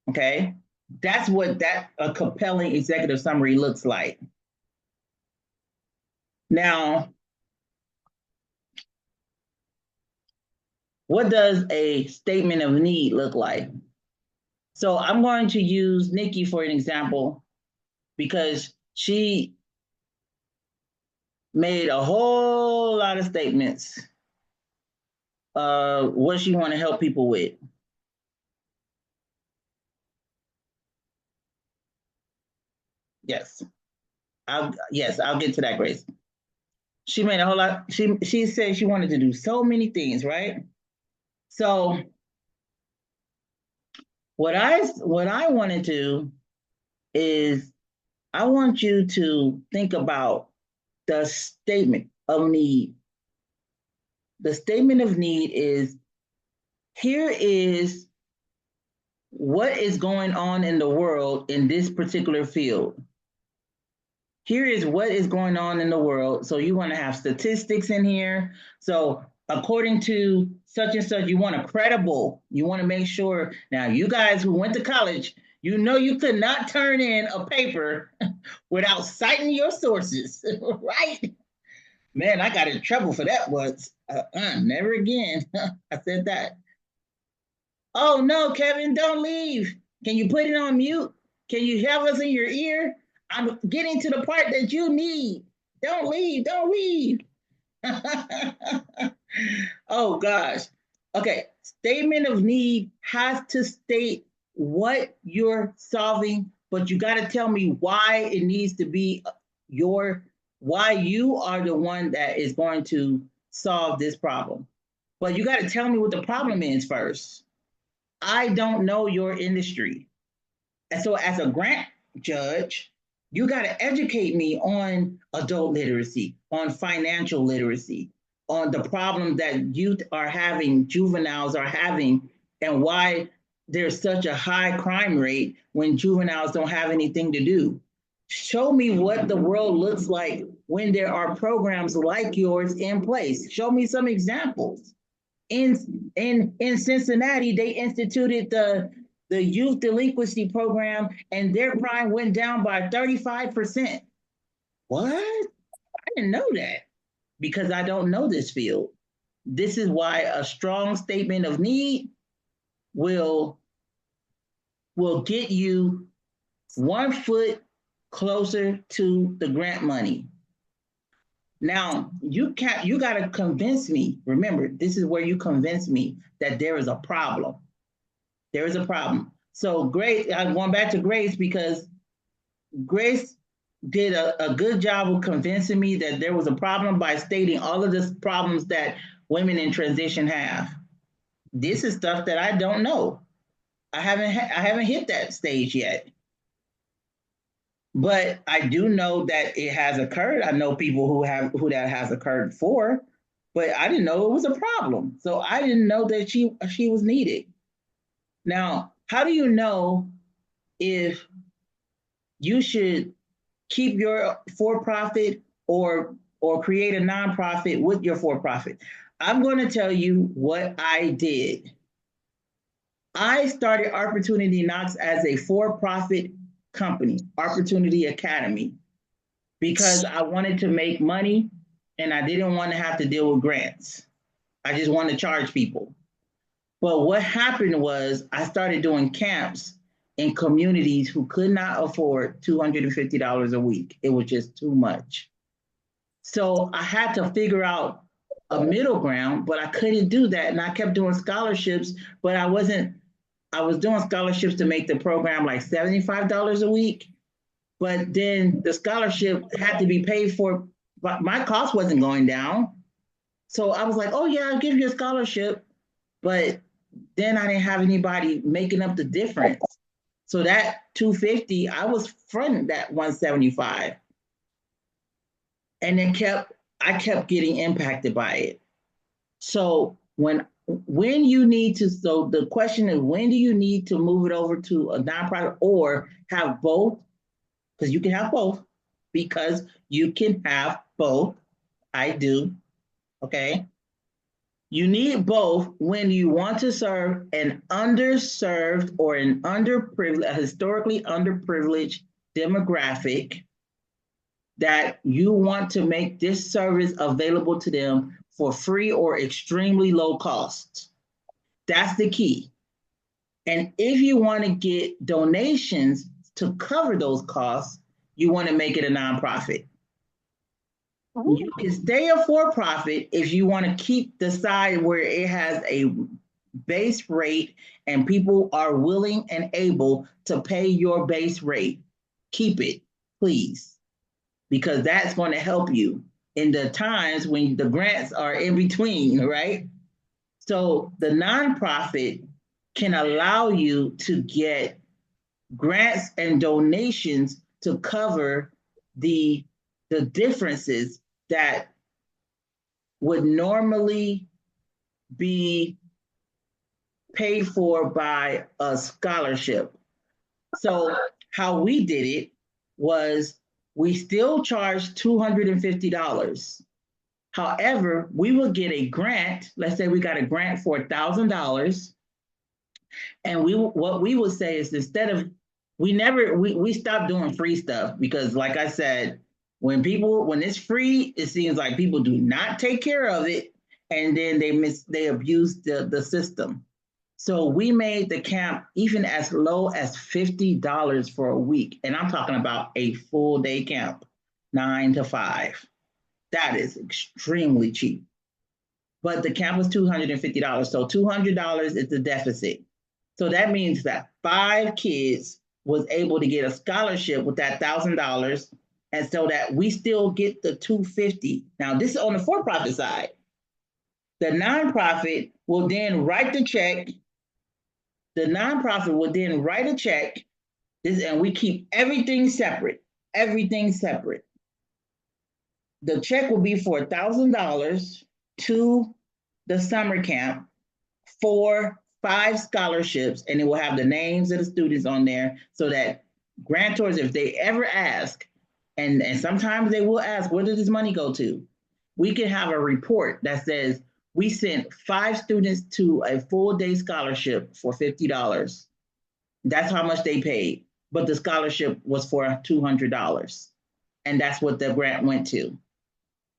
Okay? That's what a compelling executive summary looks like. Now, what does a statement of need look like? So I'm going to use Nikki for an example because she made a whole lot of statements what she want to help people with. Yes. I'll get to that, Grace. She made a whole lot. She said she wanted to do so many things, right? So what I want to do is I want you to think about the statement of need. The statement of need is here is what is going on in the world in this particular field. Here is what is going on in the world. So you want to have statistics in here. So according to such and such, you want a credible, you want to make sure. Now, you guys who went to college, you know you could not turn in a paper without citing your sources, right? Man, I got in trouble for that once. Never again. I said that. Oh no, Kevin, don't leave. Can you put it on mute? Can you have us in your ear? I'm getting to the part that you need. Don't leave, don't leave. Oh gosh. Okay, statement of need has to state what you're solving, but you got to tell me why it needs to be why you are the one that is going to solve this problem. But you got to tell me what the problem is first. I don't know your industry. And so, as a grant judge, you got to educate me on adult literacy, on financial literacy, on the problem that youth are having, juveniles are having, and why there's such a high crime rate when juveniles don't have anything to do. Show me what the world looks like when there are programs like yours in place. Show me some examples. In Cincinnati, they instituted the youth delinquency program, and their crime went down by 35%. What? I didn't know that because I don't know this field. This is why a strong statement of need will get you 1 foot closer to the grant money. Now, you got to convince me. Remember, this is where you convince me that there is a problem. There is a problem. So Grace, I'm going back to Grace because Grace did a good job of convincing me that there was a problem by stating all of the problems that women in transition have. This is stuff that I don't know. I haven't hit that stage yet. But I do know that it has occurred. I know people who that has occurred for, but I didn't know it was a problem. So I didn't know that she was needed. Now, how do you know if you should keep your for-profit or create a nonprofit with your for-profit? I'm going to tell you what I did. I started Opportunity Knox as a for-profit company, Opportunity Academy, because I wanted to make money and I didn't want to have to deal with grants. I just wanted to charge people. But what happened was I started doing camps in communities who could not afford $250 a week. It was just too much. So I had to figure out a middle ground, but I couldn't do that. And I kept doing scholarships, but I was doing scholarships to make the program like $75 a week. But then the scholarship had to be paid for, but my cost wasn't going down. So I was like, oh yeah, I'll give you a scholarship. But then I didn't have anybody making up the difference. So that $250, I was fronting that $175. And then I kept getting impacted by it. So when you need to, so the question is, when do you need to move it over to a nonprofit or have both? Because you can have both, because you can have both. I do, okay? You need both when you want to serve an underserved or an underprivileged, a historically underprivileged demographic that you want to make this service available to them for free or extremely low cost. That's the key. And if you want to get donations to cover those costs, you want to make it a nonprofit. You can stay a for-profit if you want to keep the side where it has a base rate and people are willing and able to pay your base rate. Keep it, please, because that's going to help you in the times when the grants are in between, right? So the nonprofit can allow you to get grants and donations to cover the differences that would normally be paid for by a scholarship. So how we did it was we still charged $250. However, we would get a grant. Let's say we got a grant for $1,000, and what we would say is instead of we stopped doing free stuff because, like I said, when it's free, it seems like people do not take care of it, and then they abuse the system. So we made the camp even as low as $50 for a week, and I'm talking about a full day camp, 9 to 5. That is extremely cheap. But the camp was $250, so $200 is the deficit. So that means that 5 kids was able to get a scholarship with that $1,000, and so that we still get the $250. Now this is on the for-profit side. The nonprofit will then write the check. The nonprofit will then write a check, and we keep everything separate. Everything separate. The check will be for $1,000 to the summer camp for 5 scholarships, and it will have the names of the students on there so that grantors, if they ever ask, and sometimes they will ask, where did this money go to? We can have a report that says we sent 5 students to a full day scholarship for $50. That's how much they paid, but the scholarship was for $200, and that's what the grant went to.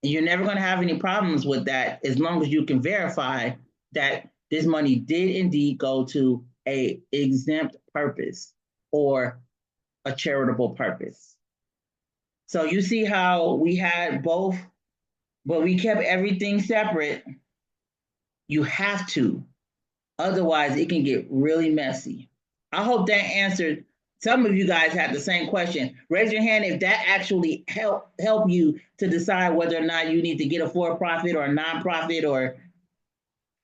And you're never going to have any problems with that as long as you can verify that this money did indeed go to a exempt purpose or a charitable purpose. So you see how we had both, but we kept everything separate. You have to, otherwise it can get really messy. I hope that answered. Some of you guys had the same question. Raise your hand if that actually help you to decide whether or not you need to get a for-profit or a nonprofit, or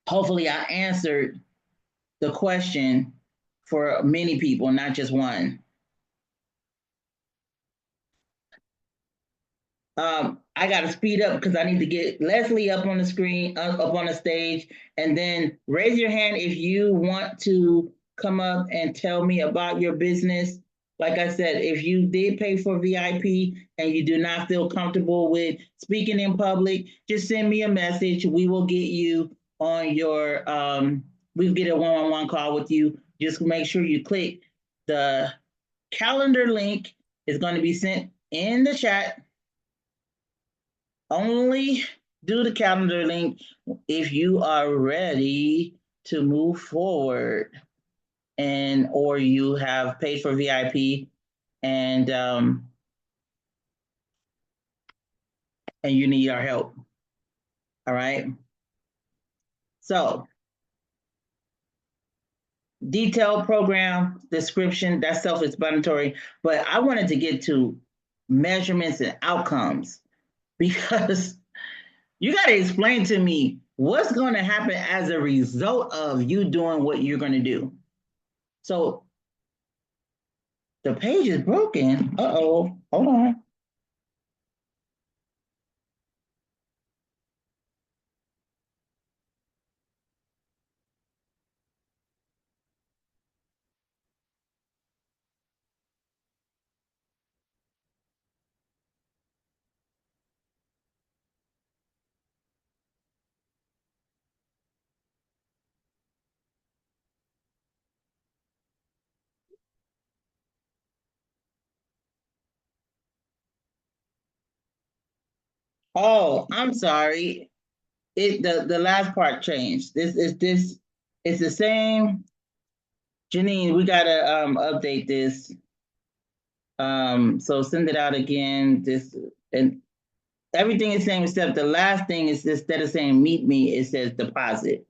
hopefully I answered the question for many people, not just one. I got to speed up because I need to get Leslie up on the screen, up on the stage, and then raise your hand if you want to come up and tell me about your business. Like I said, if you did pay for VIP and you do not feel comfortable with speaking in public, just send me a message. We will get you on your, we'll get a one-on-one call with you. Just make sure you click the calendar link. It's going to be sent in the chat. Only do the calendar link if you are ready to move forward, and or you have paid for VIP and you need our help. All right. So detailed program description, that's self-explanatory, but I wanted to get to measurements and outcomes, because you got to explain to me what's going to happen as a result of you doing what you're going to do. So the page is broken. Uh-oh, hold on. Oh, I'm sorry. The last part changed. It's the same. Janine, we gotta update this. So send it out again. This and everything is same except the last thing is instead of saying meet me, it says deposit.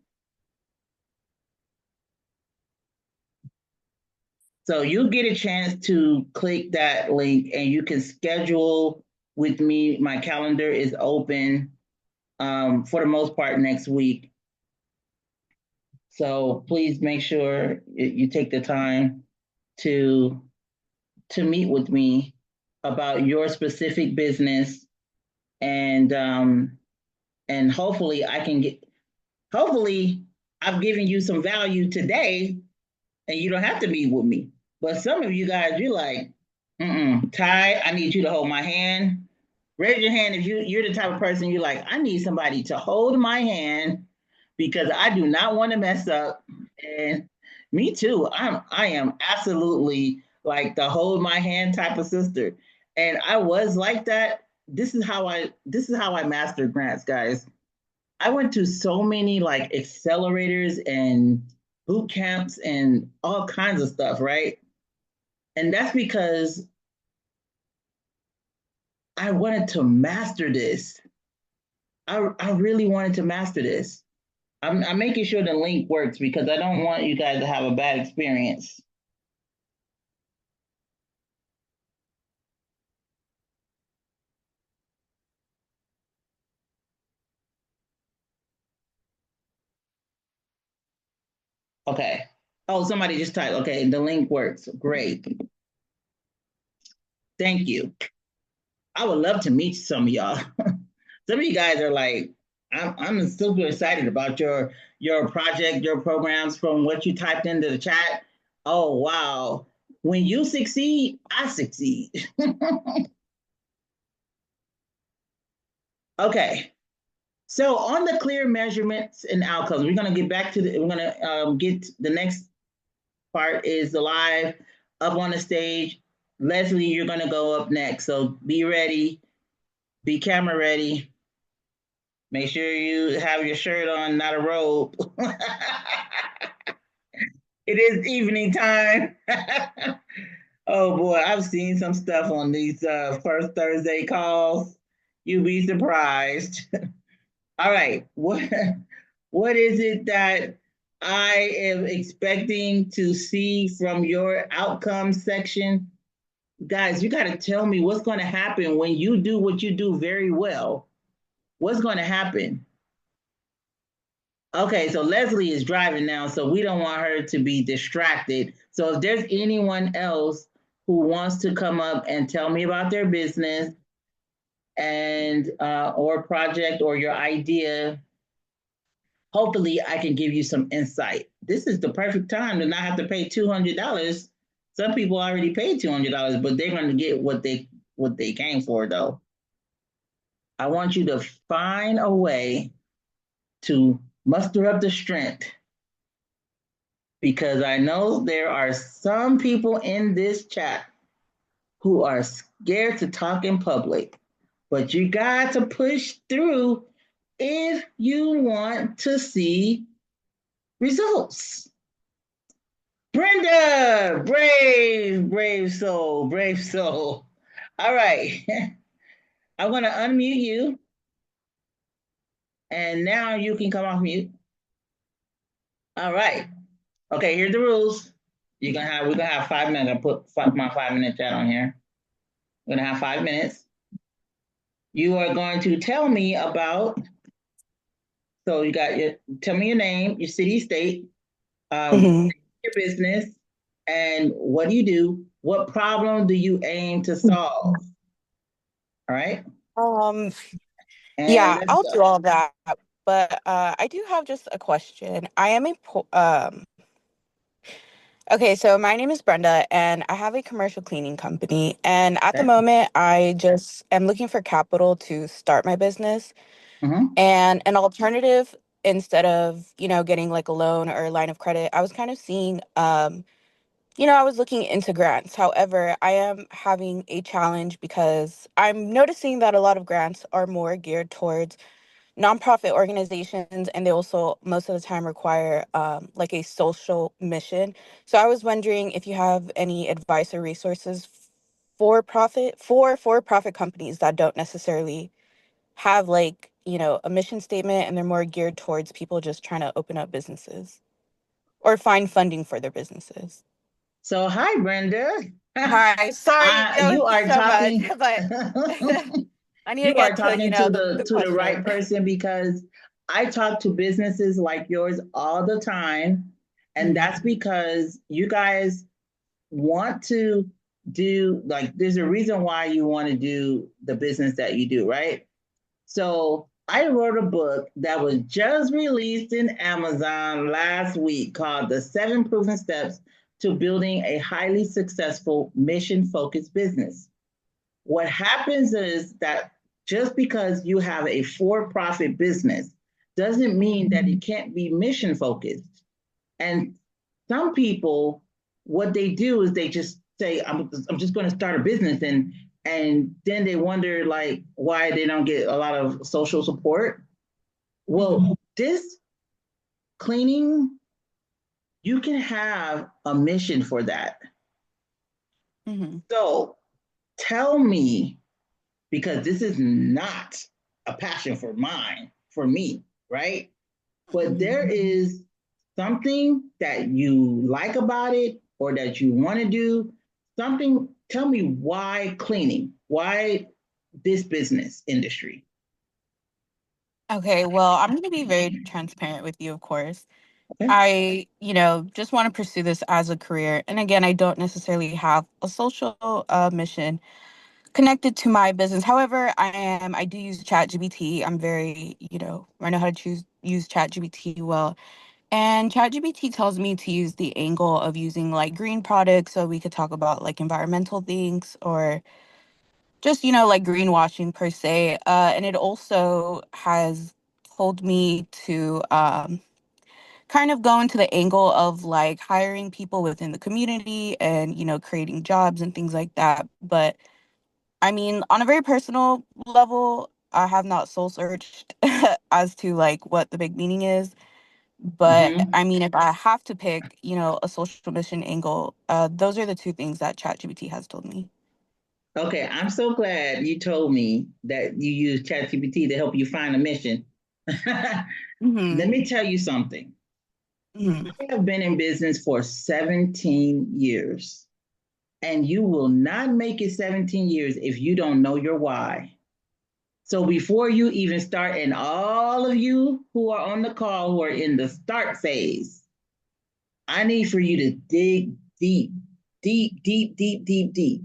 So you get a chance to click that link and you can schedule with me. My calendar is open for the most part next week. So please make sure you take the time to meet with me about your specific business and hopefully I can get hopefully I've given you some value today and you don't have to meet with me. But some of you guys, you're like, Ty, I need you to hold my hand. Raise your hand if you're the type of person you're like, I need somebody to hold my hand because I do not want to mess up. And me too. I am absolutely like the hold my hand type of sister. And I was like that. This is how I mastered grants, guys. I went to so many like accelerators and boot camps and all kinds of stuff, right? And that's because I wanted to master this. I really wanted to master this. I'm making sure the link works because I don't want you guys to have a bad experience. Okay. Oh, somebody just typed. Okay, the link works. Great. Thank you. I would love to meet some of y'all. Some of you guys are like, I'm super excited about your project, your programs from what you typed into the chat. Oh wow. When you succeed, I succeed. Okay. So on the clear measurements and outcomes, we're gonna get back to we're gonna get the next part is the live up on the stage. Leslie, you're gonna go up next. So be ready, be camera ready. Make sure you have your shirt on, not a robe. It is evening time. Oh boy, I've seen some stuff on these first Thursday calls. You'd be surprised. All right, what is it that I am expecting to see from your outcome section? Guys, you got to tell me what's going to happen when you do what you do very well. What's going to happen? Okay, so Leslie is driving now, so we don't want her to be distracted. So if there's anyone else who wants to come up and tell me about their business and or project or your idea, hopefully I can give you some insight. This is the perfect time to not have to pay $200. Some people already paid $200, but they're going to get what they came for though. I want you to find a way to muster up the strength because I know there are some people in this chat who are scared to talk in public, but you got to push through if you want to see results. Brenda, brave soul, brave soul. All right. I'm going to unmute you. And now you can come off mute. All right. Okay, here's the rules. We're gonna have 5 minutes. I put my 5 minute chat on here. We're gonna have 5 minutes. You are going to tell me about. So you got tell me your name, your city, state, your business, and what do you do? What problem do you aim to solve? All right.
Um,
And
yeah,
let's
I'll
go.
do all that. But I do have just a question. Okay, so my name is Brenda and I have a commercial cleaning company. And at the
Okay.
moment, I just am looking for capital to start my business.
Mm-hmm.
And an alternative, instead of, getting like a loan or a line of credit, I was kind of seeing, I was looking into grants. However, I am having a challenge because I'm noticing that a lot of grants are more geared towards nonprofit organizations, and they also most of the time require like a social mission. So I was wondering if you have any advice or resources for-profit companies that don't necessarily have like, a mission statement, and they're more geared towards people just trying to open up businesses or find funding for their businesses.
So, hi, Brenda.
Hi, sorry,
You are
so much,
talking.
but I need to
You are
get to,
talking to
the
the right
question.
person, because I talk to businesses like yours all the time, and
Mhm.
that's because you guys want to do, like, there's a reason why you want to do the business that you do, right? So I wrote a book that was just released in Amazon last week called The 7 Proven Steps to Building a Highly Successful Mission Focused Business. What happens is that just because you have a for profit business doesn't mean that it can't be mission focused. And some people, what they do is they just say, I'm just going to start a business. And then they wonder, like, why they don't get a lot of social support. Well, this cleaning, you can have a mission for that.
Mhm.
So tell me, because this is not a passion for me, right? But there is something that you like about it or that you want to do, something. Tell me, why cleaning? Why this business industry?
Okay, well, I'm going to be very transparent with you, of course.
Okay.
I, just want to pursue this as a career. And again, I don't necessarily have a social mission connected to my business. However, I do use ChatGPT. I'm very, I know how to use ChatGPT well. And ChatGPT tells me to use the angle of using like green products. So we could talk about like environmental things or just, like greenwashing per se. And it also has told me to kind of go into the angle of like hiring people within the community and, creating jobs and things like that. But I mean, on a very personal level, I have not soul searched as to like what the big meaning is. But
Mm-hmm.
I mean, if I have to pick, a social mission angle, those are the two things that ChatGPT has told me.
Okay, I'm so glad you told me that you use ChatGPT to help you find a mission. Let
Mm-hmm.
me tell you something.
Mm-hmm.
I have been in business for 17 years, and you will not make it 17 years if you don't know your why. So before you even start, and all of you who are on the call who are in the start phase, I need for you to dig deep, deep, deep, deep, deep, deep.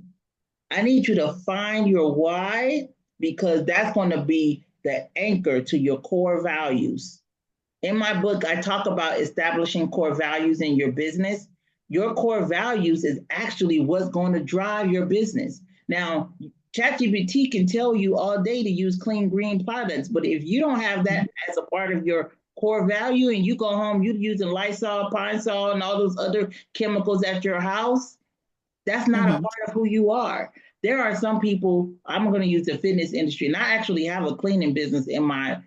I need you to find your why, because that's going to be the anchor to your core values. In my book, I talk about establishing core values in your business. Your core values is actually what's going to drive your business. Now, ChatGPT can tell you all day to use clean green products, but if you don't have that as a part of your core value and you go home, you're using Lysol, Pine Sol, and all those other chemicals at your house, that's not a
Mm-hmm.
part of who you are. There are some people, I'm going to use the fitness industry, and I actually have a cleaning business in my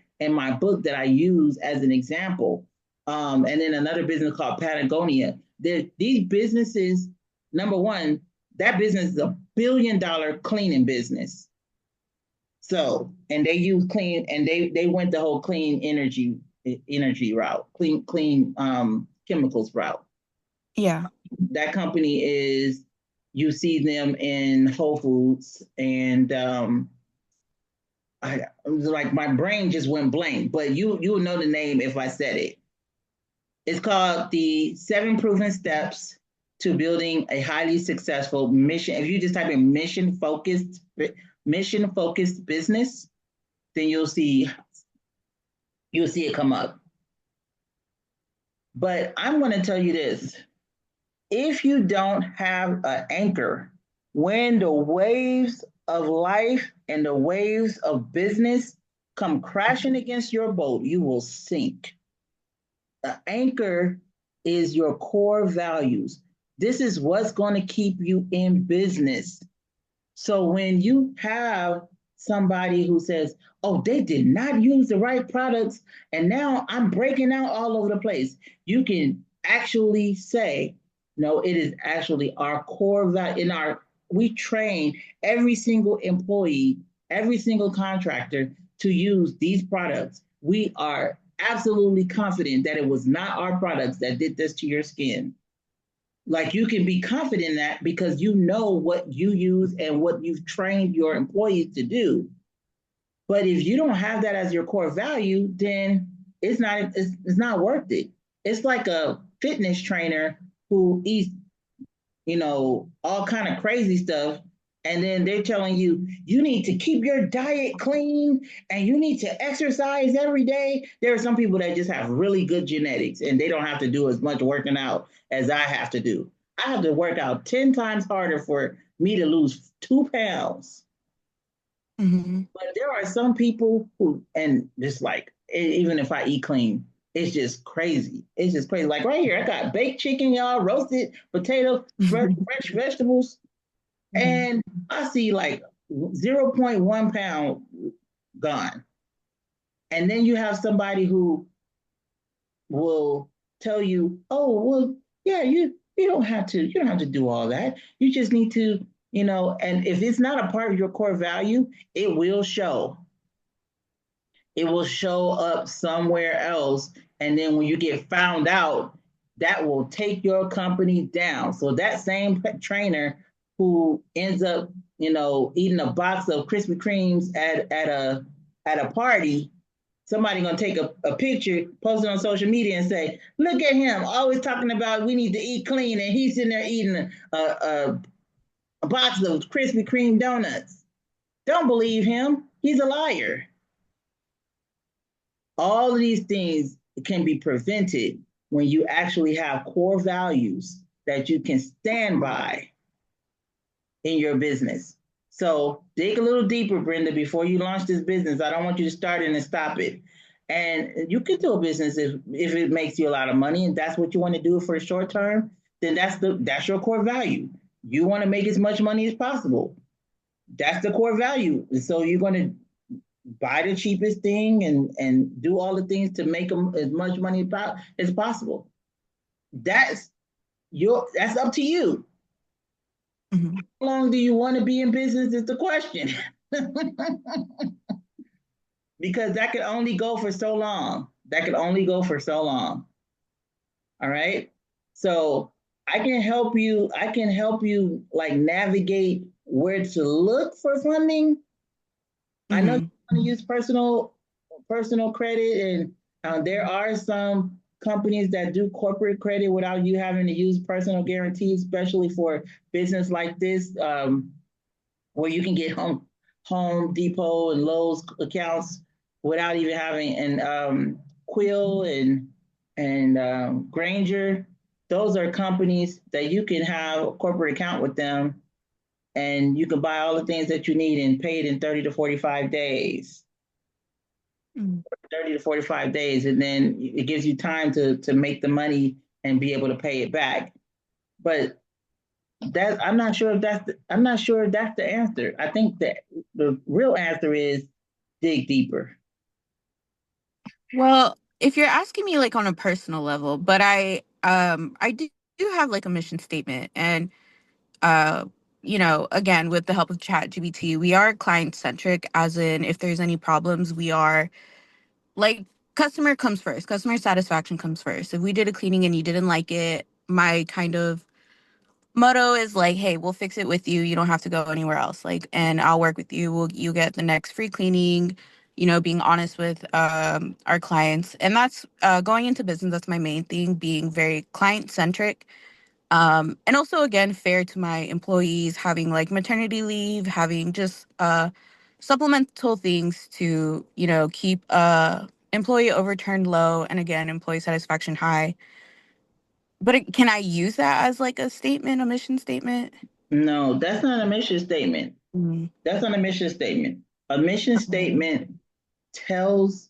book that I use as an example. And then another business called Patagonia. These businesses, number one, that business is $1 billion cleaning business. So, and they use clean, and they went the whole clean energy route, clean chemicals route.
Yeah.
That company is, you see them in Whole Foods, and I like, my brain just went blank, but you will know the name if I said it. It's called the 7 Proven Steps to Building a Highly Successful Mission. If you just type in mission focused business, then you'll see it come up. But I'm going to tell you this: if you don't have an anchor, when the waves of life and the waves of business come crashing against your boat, you will sink. The anchor is your core values. This is what's going to keep you in business. So when you have somebody who says, oh, they did not use the right products, and now I'm breaking out all over the place. You can actually say, no, it is actually our core value in our, we train every single employee, every single contractor to use these products. We are absolutely confident that it was not our products that did this to your skin. Like, you can be confident in that because you know what you use and what you've trained your employees to do. But if you don't have that as your core value, then it's not worth it. It's like a fitness trainer who eats, all kind of crazy stuff, and then they're telling you you need to keep your diet clean and you need to exercise every day. There are some people that just have really good genetics and they don't have to do as much working out as I have to do. I have to work out 10 times harder for me to lose 2 pounds.
Mm-hmm.
But there are some people who, and just like, even if I eat clean, it's just crazy. It's just crazy. Like right here, I got baked chicken, y'all, roasted potato, fresh vegetables, and I see like 0.1 pound gone. And then you have somebody who will tell you, oh, well, yeah, you don't have to do all that. You just need to, and if it's not a part of your core value, it will show. It will show up somewhere else. And then when you get found out, that will take your company down. So that same trainer who ends up, eating a box of Krispy Kremes at a party, somebody gonna take a picture, post it on social media, and say, "Look at him, always talking about we need to eat clean," and he's sitting there eating a box of Krispy Kreme donuts. Don't believe him; he's a liar. All of these things can be prevented when you actually have core values that you can stand by in your business. So dig a little deeper, Brenda, before you launch this business. I don't want you to start it and stop it. And you can do a business if it makes you a lot of money and that's what you want to do for a short term, then that's your core value. You want to make as much money as possible. That's the core value. So you're going to buy the cheapest thing and do all the things to make them as much money as possible. That's up to you.
Mm-hmm.
How long do you want to be in business is the question. Because that could only go for so long. That could only go for so long. All right. So I can help you like navigate where to look for funding. I know you want to use personal credit, and there are some companies that do corporate credit without you having to use personal guarantees, especially for business like this, where you can get Home Depot and Lowe's accounts without even having and Quill and Granger. Those are companies that you can have a corporate account with them, and you can buy all the things that you need and pay it in 30 to 45 days. 30 to 45 days, and then it gives you time to make the money and be able to pay it back. But I'm not sure if that's the answer. I think that the real answer is dig deeper.
Well, if you're asking me like on a personal level, but I do have like a mission statement, and again, with the help of ChatGPT, we are client centric, as in if there's any problems, we are like, customer comes first, customer satisfaction comes first. If we did a cleaning and you didn't like it, my kind of motto is like, hey, we'll fix it with you. You don't have to go anywhere else. Like, and I'll work with you. You get the next free cleaning, being honest with our clients. And that's going into business. That's my main thing, being very client centric. And also, again, fair to my employees, having like maternity leave, having just supplemental things to, keep employee overturn low, and again, employee satisfaction high. But can I use that as like a statement, a mission statement?
No, that's not a mission statement.
Mm.
That's not a mission statement. A mission statement tells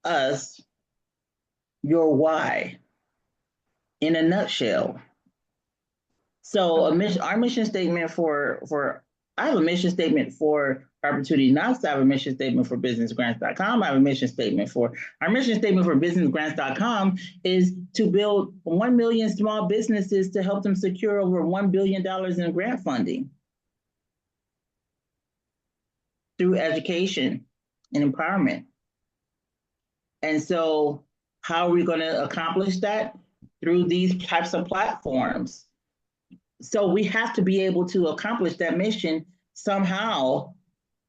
us your why in a nutshell. So our mission statement for I have a mission statement for Opportunity Knox. I have a mission statement for businessgrants.com. I have a mission statement for our mission statement for businessgrants.com is to build 1 million small businesses to help them secure over $1 billion in grant funding through education and empowerment. And so how are we going to accomplish that? Through these types of platforms. So we have to be able to accomplish that mission somehow.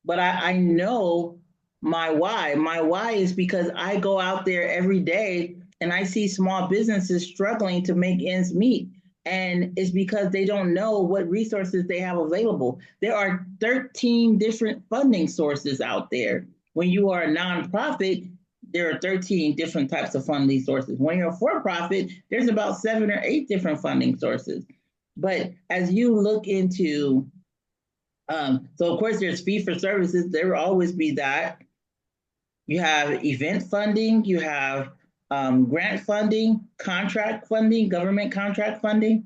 But I know my why. My why is because I go out there every day and I see small businesses struggling to make ends meet. And it's because they don't know what resources they have available. There are 13 different funding sources out there. When you are a nonprofit, there are 13 different types of funding sources. When you're a for-profit, there's about 7 or 8 different funding sources. But as you look into, so of course there's fee for services, there will always be that. You have event funding, you have grant funding, contract funding, government contract funding.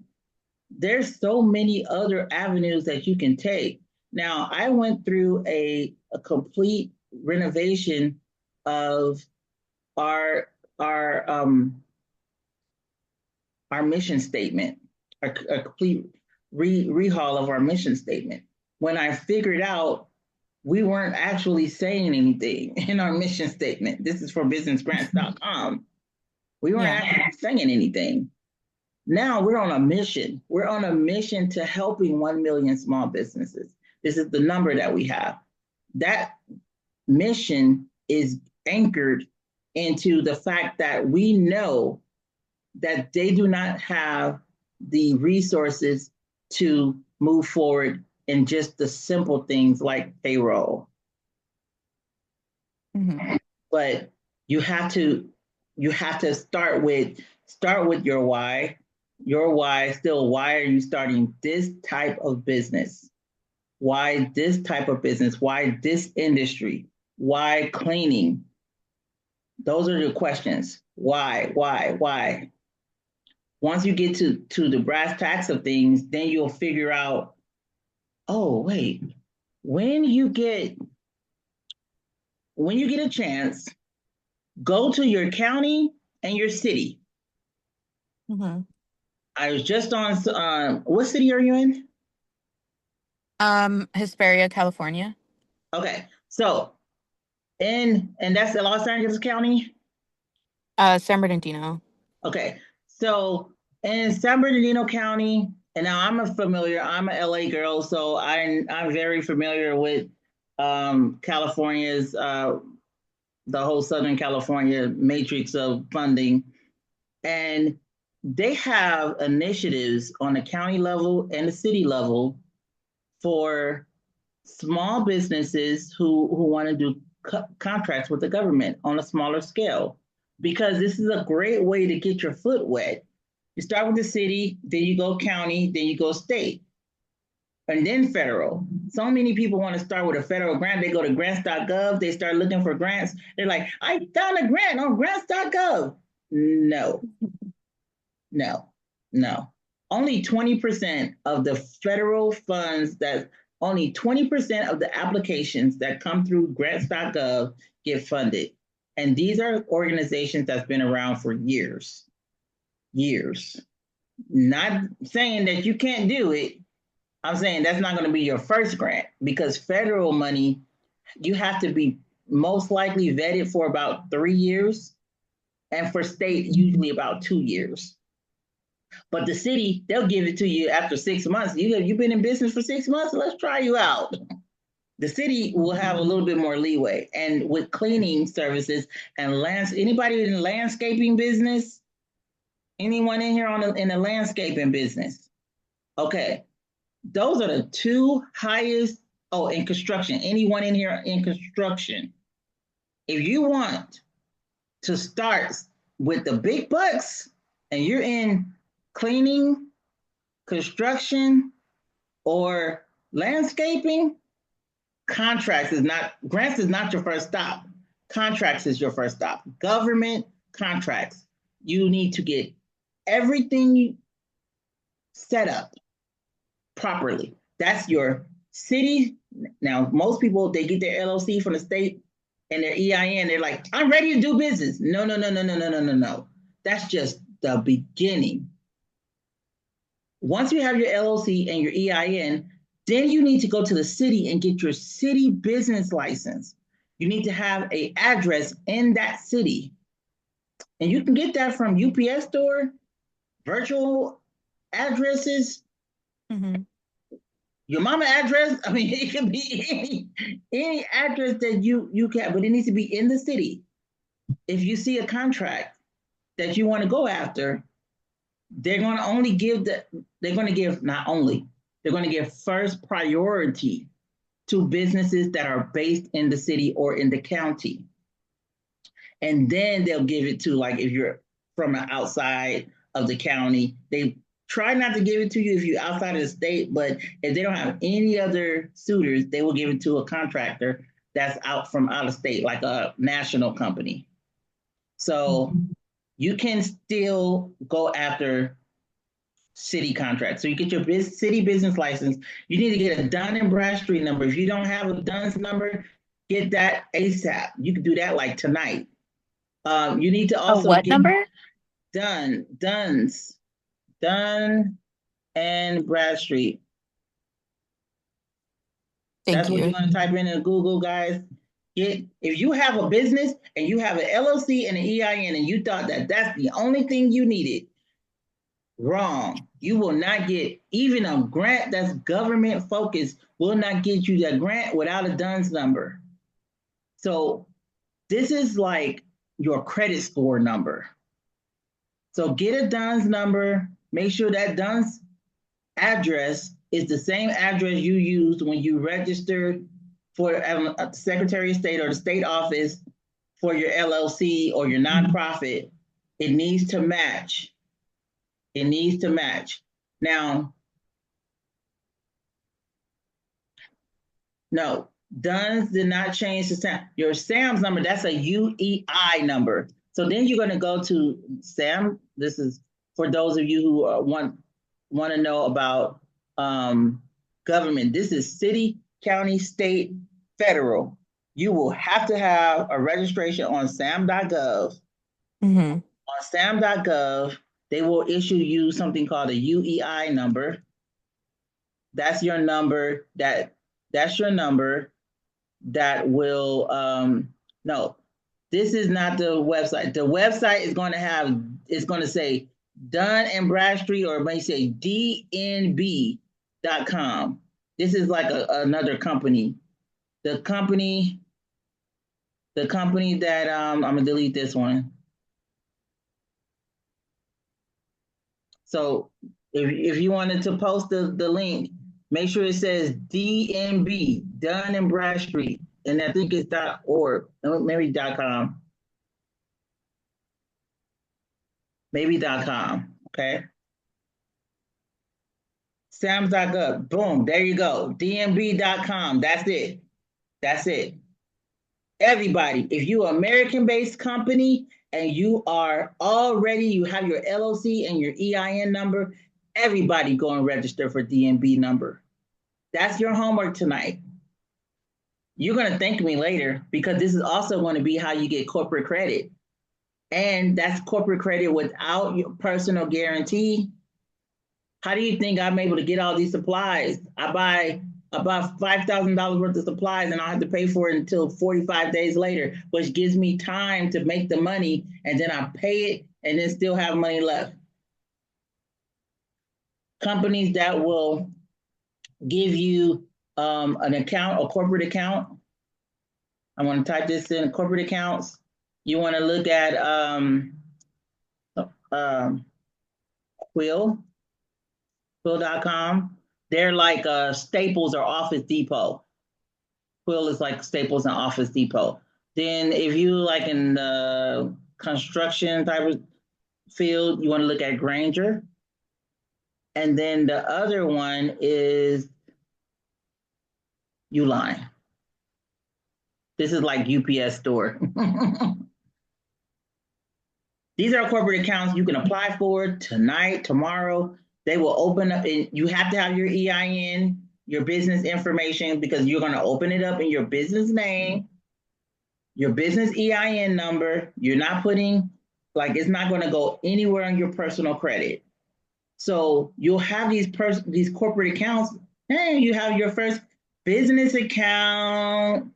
There's so many other avenues that you can take. Now, I went through a complete renovation of our mission statement, a complete rehaul of our mission statement. When I figured out we weren't actually saying anything in our mission statement. This is for businessgrants.com. We weren't actually saying anything. Now we're on a mission. We're on a mission to helping 1 million small businesses. This is the number that we have. That mission is anchored into the fact that we know that they do not have the resources to move forward in just the simple things like payroll. Mm-hmm. But you have to start with your why. Your why, still, why are you starting this type of business? Why this type of business? Why this industry? Why cleaning? Those are the questions. Why? Once you get to the brass tacks of things, then you'll figure out, oh, wait, when you get a chance, go to your county and your city. Mm-hmm. I was just on, what city are you in?
Hesperia, California.
Okay, so, and that's in Los Angeles County?
San Bernardino.
Okay, so in San Bernardino County, and now I'm an LA girl, so I'm very familiar with California's, the whole Southern California matrix of funding. And they have initiatives on the county level and the city level for small businesses who want to do contracts with the government on a smaller scale, because this is a great way to get your foot wet. You start with the city, then you go county, then you go state, and then federal. So many people want to start with a federal grant. They go to grants.gov, they start looking for grants. They're like, I found a grant on grants.gov. No. Only 20% of the federal funds, only 20% of the applications that come through grants.gov get funded. And these are organizations that's been around for years. Not saying that you can't do it. I'm saying that's not going to be your first grant, because federal money, you have to be most likely vetted for about 3 years. And for state, usually about 2 years. But the city, they'll give it to you after 6 months. You've been in business for 6 months, let's try you out. The city will have a little bit more leeway. And with cleaning services and anybody in the landscaping business? Anyone in here in the landscaping business? Okay, those are the 2 highest. Oh, in construction, anyone in here in construction? If you want to start with the big bucks and you're in cleaning, construction, or landscaping, grants is not your first stop. Contracts is your first stop. Government contracts. You need to get everything set up properly. That's your City, now most people, they get their LLC from the state and their EIN, they're like, I'm ready to do business. No, no, no, no, no, no, no, no, no. That's just the beginning. Once you have your LLC and your EIN, then you need to go to the city and get your city business license. You need to have an address in that city. And you can get that from UPS store, virtual addresses, your mama address. I mean, it can be any address that you can, but it needs to be in the city. If you see a contract that you want to go after, they're going to only give they're going to give not only, they're going to give first priority to businesses that are based in the city or in the county. And then they'll give it to, like, if you're from outside of the county, they try not to give it to you if you're outside of the state, but if they don't have any other suitors, they will give it to a contractor that's out from out of state, like a national company. So you can still go after city contracts. So you get your city business license. You need to get a Dun & Bradstreet number. If you don't have a Dun's number, get that ASAP. You can do that like tonight. You need to also
what
get
number?
Dun & Bradstreet. That's what you're going to type in Google, guys. If you have a business and you have an LLC and an EIN and you thought that that's the only thing you needed, wrong. You will not get even a grant that's government focused will not get you that grant without a DUNS number. So this is like your credit score number. So get a DUNS number, make sure that DUNS address is the same address you used when you registered for a Secretary of State or the state office for your LLC or your nonprofit. It needs to match. It needs to match. Now, no, DUNS did not change the SAM. Your SAM's number, that's a UEI number. So then you're going to go to SAM. This is for those of you who want to know about government. This is city, county, state, federal. You will have to have a registration on sam.gov. On sam.gov, they will issue you something called a UEI number. That's your number that's your number that will, no, this is not the website. The website is going to have, it's going to say Dun & Bradstreet, or it may say dnb.com. This is like another company. The company that, I'm going to delete this one. So if you wanted to post the link, make sure it says DNB, Dun & Bradstreet, and I think it's .org, maybe .com. Maybe .com, okay? Sams.gov, boom, there you go. DNB.com, that's it. That's it. Everybody, if you're an American-based company and you are already, you have your LLC and your EIN number, everybody go and register for DNB number. That's your homework tonight. You're going to thank me later because this is also going to be how you get corporate credit. And that's corporate credit without your personal guarantee. How do you think I'm able to get all these supplies? I buy about $5,000 worth of supplies and I have to pay for it until 45 days later, which gives me time to make the money, and then I pay it and then still have money left. Companies that will give you an account, a corporate account. I want to type this in, corporate accounts. You want to look at Quill.com. They're like Staples or Office Depot. Quill is like Staples and Office Depot. Then if you like in the construction type of field, you want to look at Granger. And then the other one is Uline. This is like UPS store. These are corporate accounts you can apply for tonight, tomorrow. They will open up, and you have to have your EIN, your business information, because you're going to open it up in your business name, your business EIN number. You're not putting, like, it's not going to go anywhere on your personal credit. So you'll have these corporate accounts, and you have your first business account.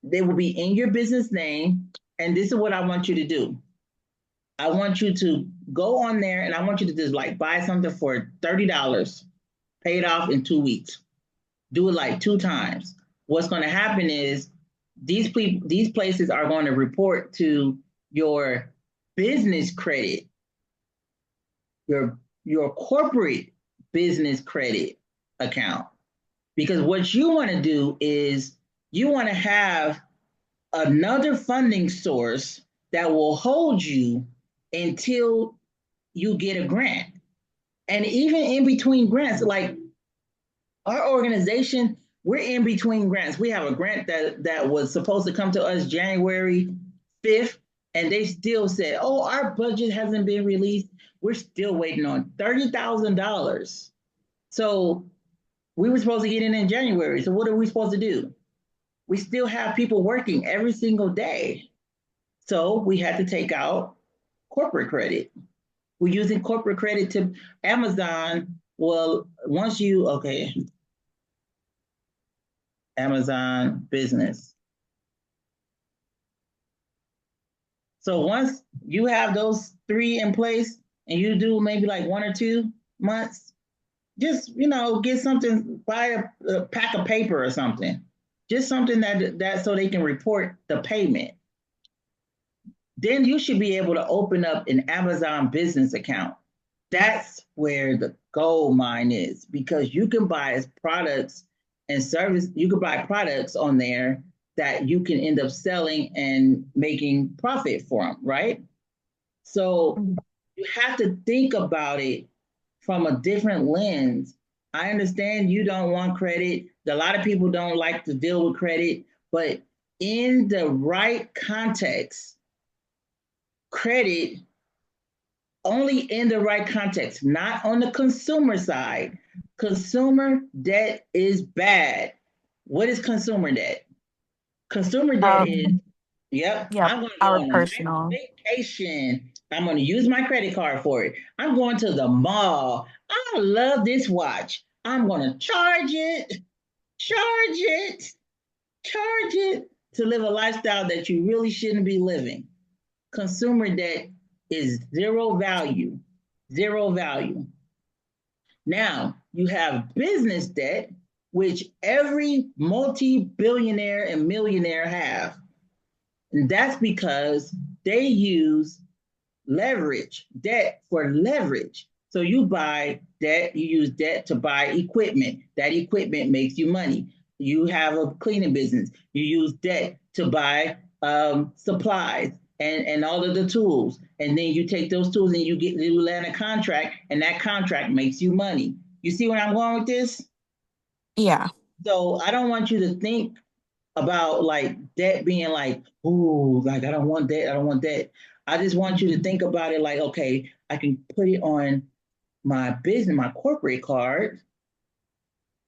They will be in your business name. And this is what I want you to do. I want you to go on there, and I want you to just like buy something for $30, pay it off in 2 weeks. Do it like 2 times. What's going to happen is these places are going to report to your business credit, your corporate business credit account. Because what you want to do is you want to have another funding source that will hold you until you get a grant. And even in between grants, like our organization, we're in between grants. We have a grant that was supposed to come to us January 5th, and they still said, oh, our budget hasn't been released. We're still waiting on $30,000. So we were supposed to get in January. So what are we supposed to do? We still have people working every single day. So we had to take out corporate credit. We're using corporate credit to Amazon. Well, once you, okay, Amazon business. So once you have those 3 in place and you do maybe like 1 or 2 months, just, get something, buy a pack of paper or something. Just something that so they can report the payment. Then you should be able to open up an Amazon business account. That's where the gold mine is, because you can buy products and service. You can buy products on there that you can end up selling and making profit for them, right? So you have to think about it from a different lens. I understand you don't want credit. A lot of people don't like to deal with credit, but in the right context, credit, only in the right context, not on the consumer side. Consumer debt is bad. What is consumer debt? Consumer debt is,
Yep,
I'm going to go
our
on a
personal.
vacation. I'm going to use my credit card for it. I'm going to the mall. I love this watch. I'm going to charge it to live a lifestyle that you really shouldn't be living. Consumer debt is zero value. Now, you have business debt, which every multi-billionaire and millionaire have. And that's because they use debt for leverage. So you buy debt, you use debt to buy equipment. That equipment makes you money. You have a cleaning business. You use debt to buy supplies and all of the tools. And then you take those tools and you land a contract, and that contract makes you money. You see where I'm going with this?
Yeah.
So I don't want you to think about like debt being like, ooh, like I don't want debt. I just want you to think about it like, okay, I can put it on my business, my corporate card.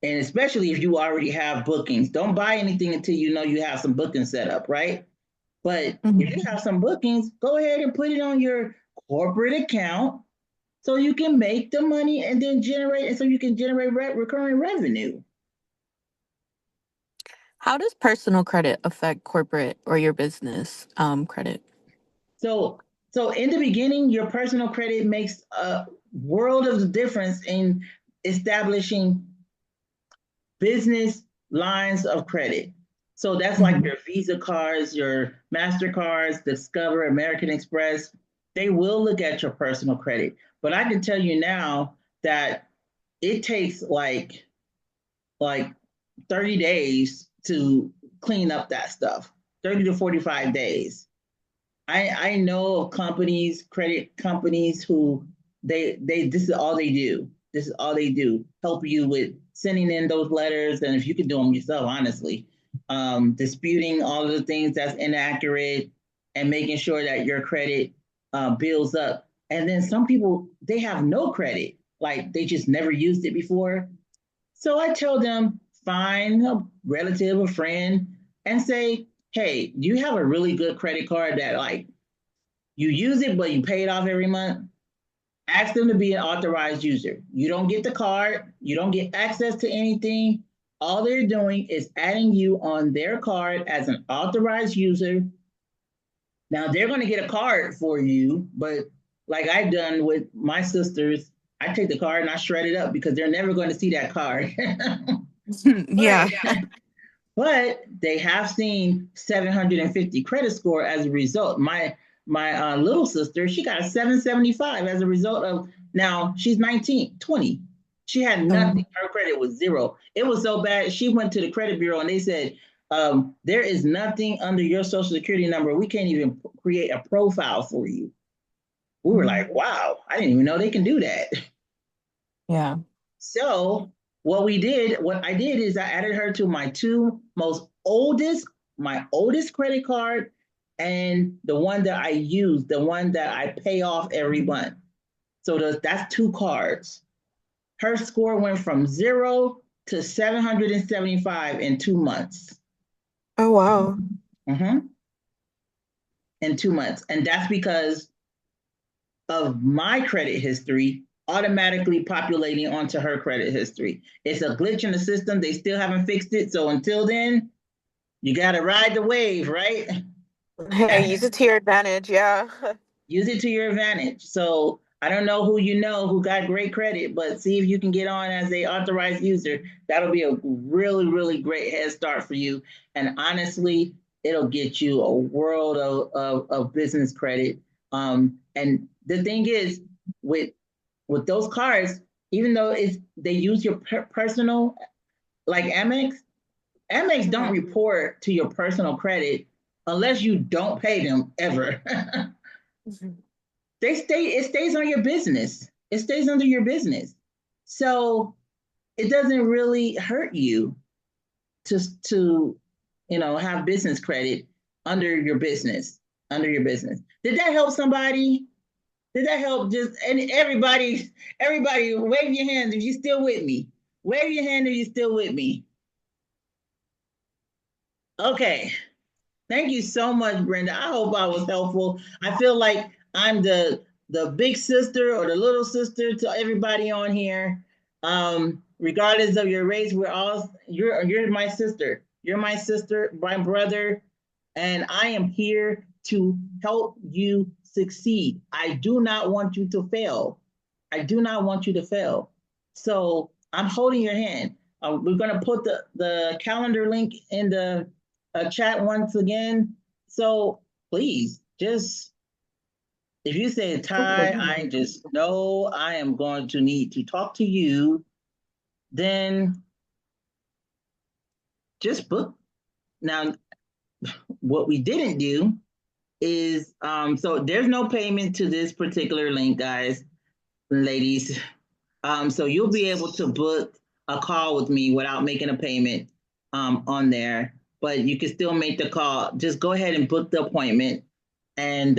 And especially if you already have bookings, don't buy anything until you know you have some bookings set up, right? But if you have some bookings, go ahead and put it on your corporate account so you can make the money and then so you can generate recurring revenue.
How does personal credit affect corporate or your business credit?
So in the beginning, your personal credit makes a world of difference in establishing business lines of credit. So that's like your Visa cards, your MasterCards, Discover, American Express. They will look at your personal credit. But I can tell you now that it takes like 30 days to clean up that stuff, 30 to 45 days. I know of credit companies who this is all they do. This is all they do. Help you with sending in those letters, and if you can do them yourself, honestly, disputing all of the things that's inaccurate and making sure that your credit builds up. And then some people, they have no credit, like they just never used it before. So I tell them, find a relative, a friend, and say, hey, do you have a really good credit card that like you use it, but you pay it off every month? Ask them to be an authorized user. You don't get the card, you don't get access to anything. All they're doing is adding you on their card as an authorized user. Now they're going to get a card for you, but like I've done with my sisters, I take the card and I shred it up because they're never going to see that card.
Yeah.
But they have seen 750 credit score as a result. My little sister, she got a 775 as a result of, now she's 19, 20. She had nothing. Her credit was zero. It was so bad. She went to the credit bureau and they said, there is nothing under your social security number. We can't even create a profile for you. We were like, wow, I didn't even know they can do that.
Yeah.
So what I did is I added her to my my oldest credit card, and the one that I use, the one that I pay off every month. So that's two cards. Her score went from 0 to 775 in 2 months.
Oh, wow.
Mm-hmm. In 2 months. And that's because of my credit history automatically populating onto her credit history. It's a glitch in the system. They still haven't fixed it. So until then, you got to ride the wave, right?
Hey, use it to your advantage. Yeah.
Use it to your advantage. So I don't know who you know who got great credit, but see if you can get on as a authorized user. That'll be a really, really great head start for you. And honestly, it'll get you a world of business credit. And the thing is, with those cards, even though they use your personal, like Amex don't report to your personal credit unless you don't pay them ever. It stays on your business. It stays under your business. So it doesn't really hurt you to have business credit under your business. Did that help somebody? Did that help? And everybody, wave your hands if you're still with me. Wave your hand if you're still with me. Okay. Thank you so much, Brenda. I hope I was helpful. I feel like I'm the big sister or the little sister to everybody on here. Regardless of your race, you're my sister. You're my sister, my brother, and I am here to help you succeed. I do not want you to fail. I do not want you to fail. So I'm holding your hand. We're going to put the calendar link in the chat once again. So please, just if you say, Ty, I just know I am going to need to talk to you, then just book. Now, what we didn't do is, so there's no payment to this particular link, guys, ladies. So you'll be able to book a call with me without making a payment on there, but you can still make the call. Just go ahead and book the appointment and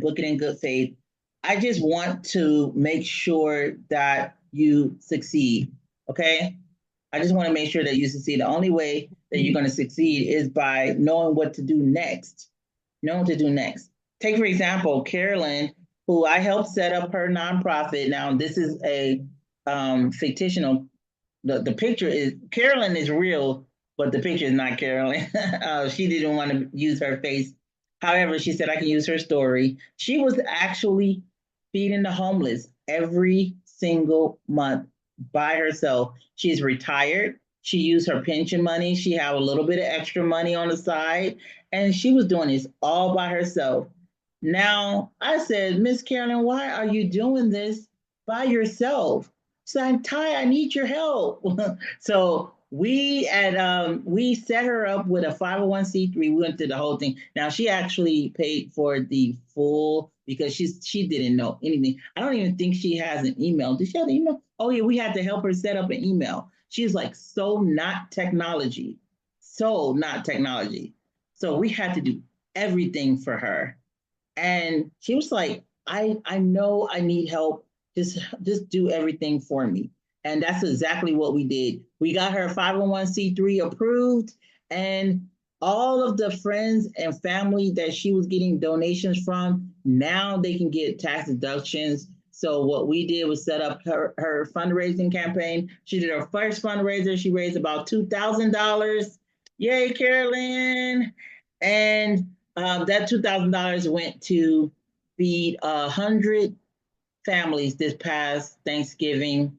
book it in good faith. I just want to make sure that you succeed, okay? I just want to make sure that you succeed. The only way that you're going to succeed is by knowing what to do next. Know what to do next. Take, for example, Carolyn, who I helped set up her nonprofit. Now, this is a fictional. The picture is, Carolyn is real, but the picture is not Carolyn. She didn't want to use her face. However, she said I can use her story. She was actually feeding the homeless every single month by herself. She's retired. She used her pension money. She had a little bit of extra money on the side, and she was doing this all by herself. Now, I said, Miss Carolyn, why are you doing this by yourself? So I'm Ty, I need your help. So we set her up with a 501c3. We went through the whole thing. Now she actually paid for the full because she didn't know anything. I don't even think she has an email. Does she have an email? Oh yeah, we had to help her set up an email. She's like so not technology. So not technology. So we had to do everything for her. And she was like, I know I need help. Just do everything for me. And that's exactly what we did. We got her 501c3 approved, and all of the friends and family that she was getting donations from, now they can get tax deductions. So what we did was set up her fundraising campaign. She did her first fundraiser. She raised about $2,000. Yay, Carolyn. And that $2,000 went to feed 100 families this past Thanksgiving.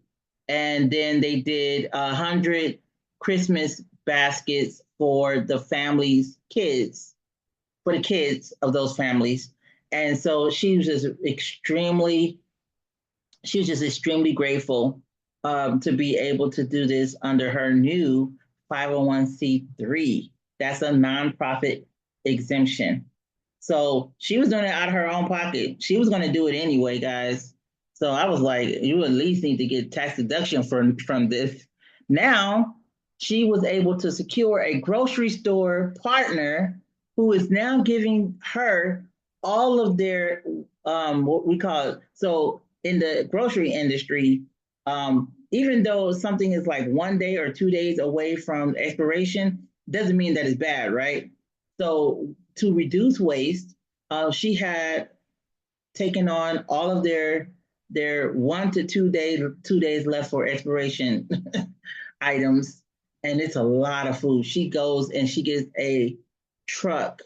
And then they did 100 Christmas baskets for the families' kids, for the kids of those families. And so she was just extremely grateful to be able to do this under her new 501c3. That's a nonprofit exemption. So she was doing it out of her own pocket. She was going to do it anyway, guys. So I was like, you at least need to get tax deduction from this. Now she was able to secure a grocery store partner who is now giving her all of their what we call it. So in the grocery industry, even though something is like 1 day or 2 days away from expiration, doesn't mean that it's bad, right? So to reduce waste, she had taken on all of their 1 to 2 days left for expiration items, and it's a lot of food. She goes and she gets a truck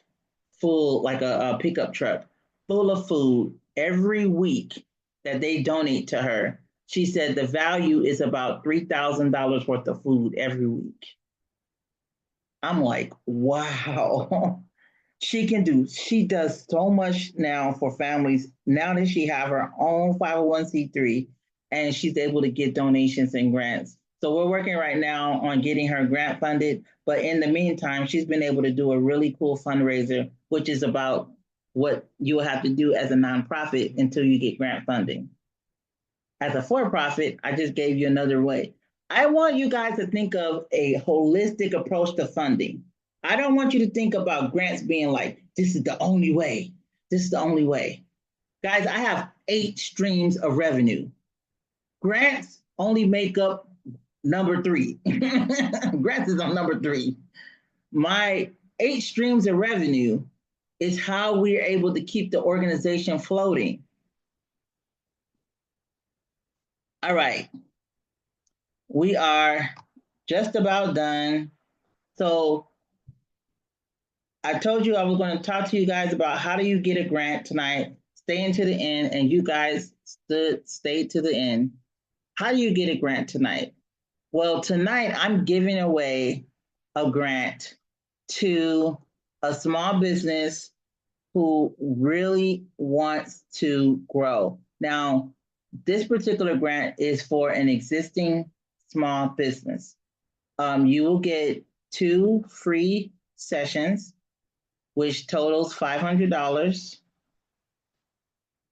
full, like a pickup truck full of food every week that they donate to her. She said the value is about $3,000 worth of food every week. I'm like, wow. She does so much now for families now that she have her own 501c3, and she's able to get donations and grants. So we're working right now on getting her grant funded, but in the meantime, she's been able to do a really cool fundraiser, which is about what you will have to do as a nonprofit until you get grant funding. As a for-profit, I just gave you another way. I want you guys to think of a holistic approach to funding. I don't want you to think about grants being like, this is the only way. This is the only way. Guys, I have 8 streams of revenue. Grants only make up number 3. Grants is on number 3. My 8 streams of revenue is how we're able to keep the organization floating. All right. We are just about done. So I told you I was going to talk to you guys about how do you get a grant tonight. Stay into the end, and you guys stayed to the end. How do you get a grant tonight? Well, tonight I'm giving away a grant to a small business who really wants to grow. Now, this particular grant is for an existing small business. You will get 2 free sessions, which totals $500.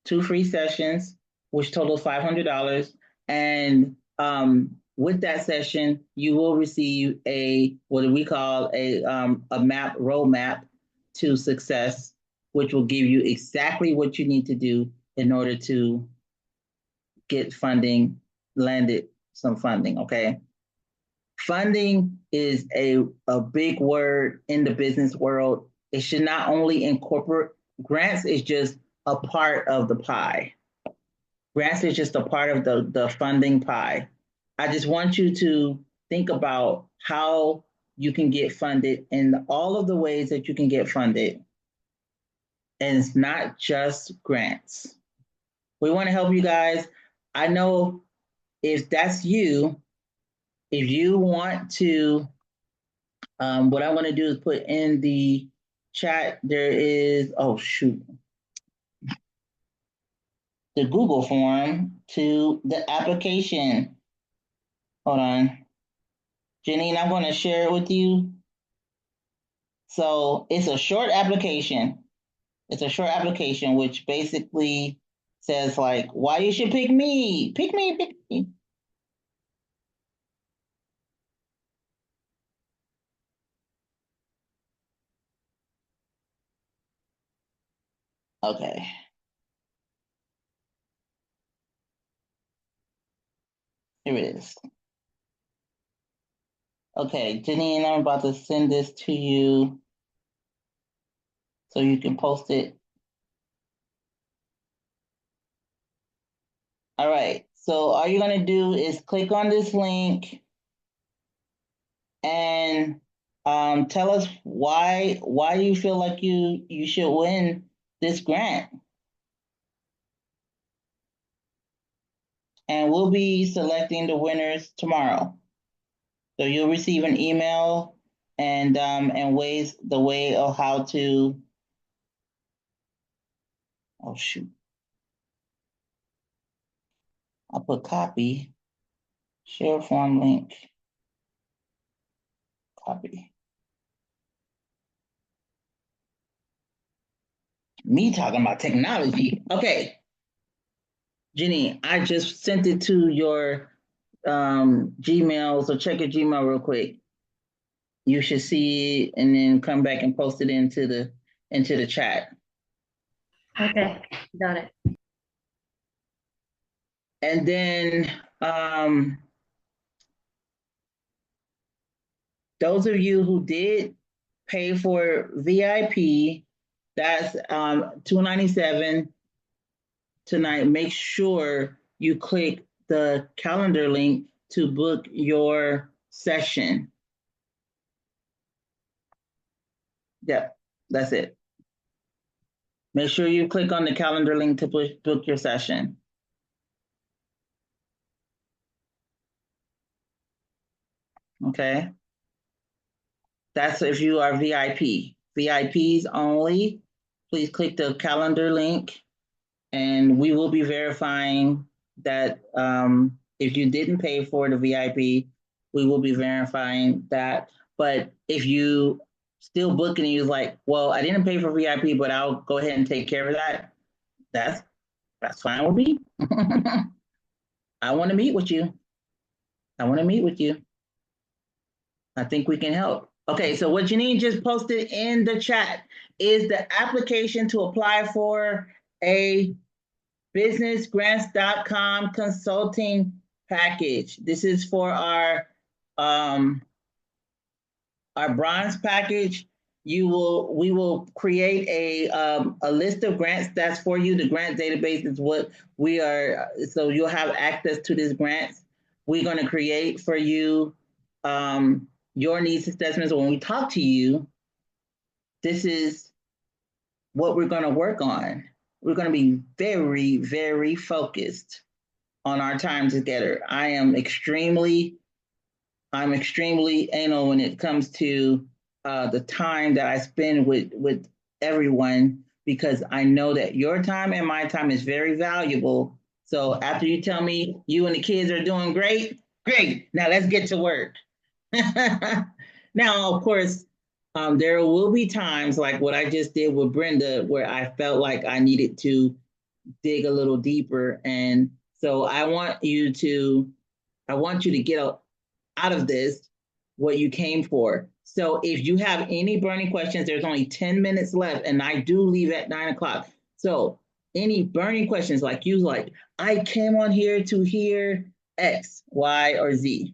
2 free sessions, which totals $500. And with that session, you will receive what we call a roadmap to success, which will give you exactly what you need to do in order to get funding, landed some funding, okay? Funding is a big word in the business world. It should not only incorporate grants, is just a part of the pie. Grants is just a part of the funding pie. I just want you to think about how you can get funded in all of the ways that you can get funded. And it's not just grants. We want to help you guys. I know if that's you, if you want to, what I want to do is put in the chat, there is, oh shoot, the Google form to the application. Hold on. Janine, I'm going to share it with you. So it's a short application. It's a short application, which basically says like, why you should pick me, pick me, pick me. Okay. Here it is. Okay, Janine, I'm about to send this to you so you can post it. All right, so all you're gonna do is click on this link and tell us why you feel like you should win this grant. And we'll be selecting the winners tomorrow. So you'll receive an email and the way of how to. Oh shoot! I'll put copy, share form link, copy. Me talking about technology. Okay, Jenny, I just sent it to your Gmail. So check your Gmail real quick. You should see it and then come back and post it into the chat.
Okay, got it.
And then those of you who did pay for VIP, that's $297 tonight. Make sure you click the calendar link to book your session. Yep, that's it. Make sure you click on the calendar link to book your session. Okay. That's if you are VIP. VIPs only. Please click the calendar link and we will be verifying that if you didn't pay for the VIP, we will be verifying that. But if you still booking and you're like, well, I didn't pay for VIP, but I'll go ahead and take care of that, that's fine with me. I want to meet with you. I think we can help. Okay, so what Janine just posted in the chat is the application to apply for a businessgrants.com consulting package. This is for our bronze package. We will create a list of grants that's for you. The grant database is what we are, so you'll have access to these grants. We're going to create for you your needs assessments. When we talk to you, this is what we're going to work on. We're going to be very, very focused on our time together. I'm extremely anal when it comes to the time that I spend with everyone, because I know that your time and my time is very valuable. So after you tell me you and the kids are doing great, now let's get to work. Now, of course, there will be times like what I just did with Brenda, where I felt like I needed to dig a little deeper. And so I want you to get out of this what you came for. So if you have any burning questions, there's only 10 minutes left, and I do leave at 9:00. So any burning questions, like I came on here to hear X, Y, or Z.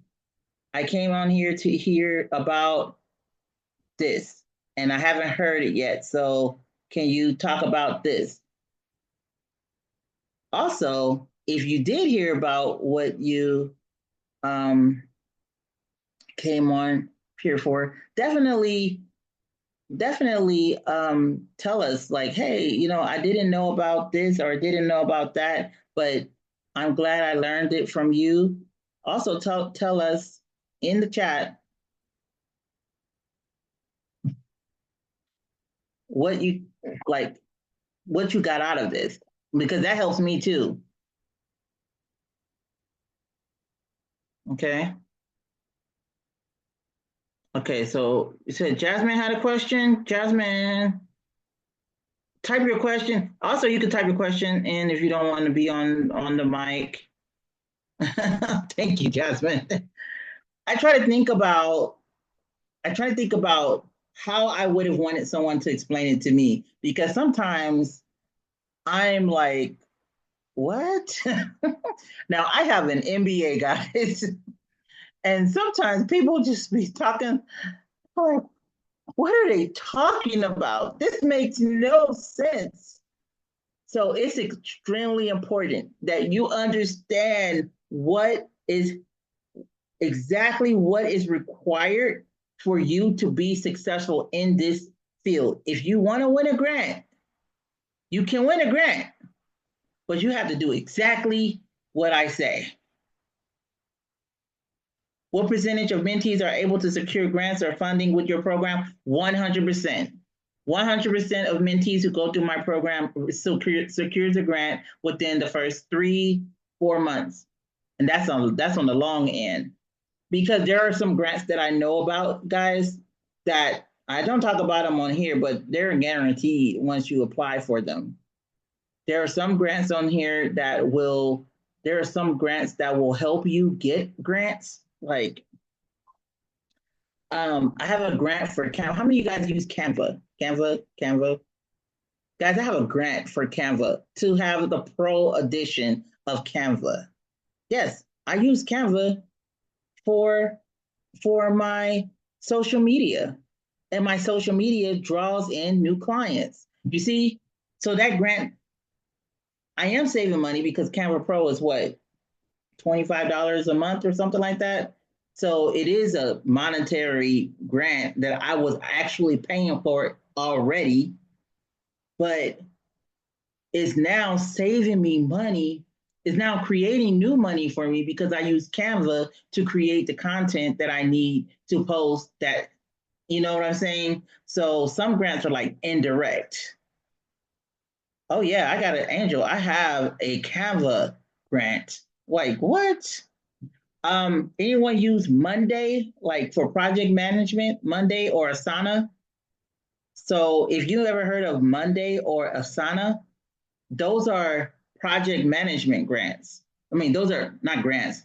I came on here to hear about this, and I haven't heard it yet. So can you talk about this? Also, if you did hear about what you came on here for, definitely tell us, like, hey, I didn't know about this or I didn't know about that, but I'm glad I learned it from you. Also tell us in the chat what you got out of this, because that helps me too. Okay. Okay, so you said Jasmine had a question. Jasmine, type your question. Also, you can type your question in if you don't want to be on the mic. Thank you, Jasmine. I try to think about how I would have wanted someone to explain it to me, because sometimes I'm like, what? Now I have an MBA, guys, and sometimes people just be talking like, what are they talking about? This makes no sense. So it's extremely important that you understand what is exactly what is required for you to be successful in this field. If you want to win a grant, you can win a grant, but you have to do exactly what I say. What percentage of mentees are able to secure grants or funding with your program? 100%. 100% of mentees who go through my program secures a grant within the first 3-4 months. And that's on the long end. Because there are some grants that I know about, guys, that I don't talk about them on here, but they're guaranteed once you apply for them. There are some grants on here there are some grants that will help you get grants. Like, I have a grant for Canva. How many of you guys use Canva? Canva? Guys, I have a grant for Canva to have the pro edition of Canva. Yes, I use Canva for my social media, and my social media draws in new clients. You see, so that grant, I am saving money because Canva Pro is what, $25 a month or something like that. So it is a monetary grant that I was actually paying for already, but it's now saving me money. It's now creating new money for me because I use Canva to create the content that I need to post that, you know what I'm saying? So some grants are like indirect. Oh yeah, I got it, Angel. I have a Canva grant. Like what? Anyone use Monday, like for project management, Monday or Asana? So if you ever heard of Monday or Asana, those are project management grants. I mean, those are not grants.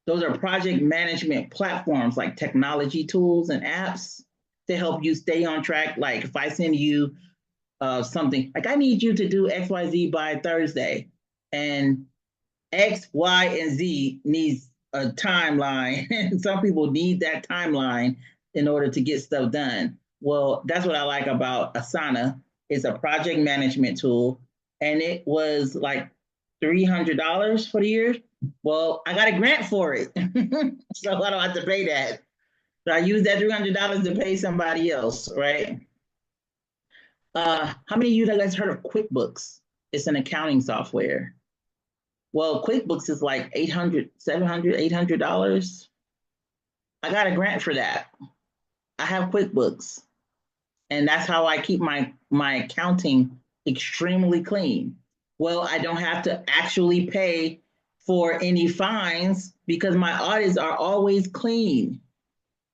Those are project management platforms like technology tools and apps to help you stay on track. Like if I send you something, like I need you to do XYZ by Thursday, and X, Y, and Z needs a timeline. And some people need that timeline in order to get stuff done. Well, that's what I like about Asana. It's a project management tool, and it was like $300 for the year. Well, I got a grant for it, so I don't have to pay that. So I use that $300 to pay somebody else, right? How many of you guys heard of QuickBooks? It's an accounting software. Well, QuickBooks is like $800, $700, $800. I got a grant for that. I have QuickBooks, and that's how I keep my accounting extremely clean. Well, I don't have to actually pay for any fines because my audits are always clean.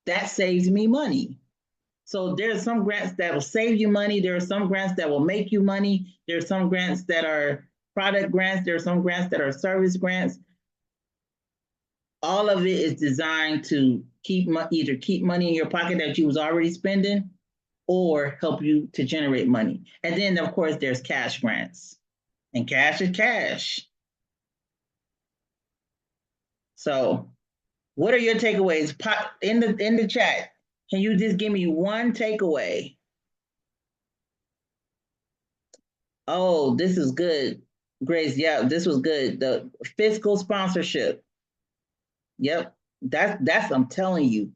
That saves me money. So there's some grants that will save you money. There are some grants that will make you money. There are some grants that are product grants. There are some grants that are service grants. All of it is designed to either keep money in your pocket that you was already spending or help you to generate money. And then, of course, there's cash grants. And cash is cash. So what are your takeaways? Pop in the chat. Can you just give me one takeaway? Oh, this is good, Grace. Yeah, this was good. The fiscal sponsorship. Yep, that's I'm telling you,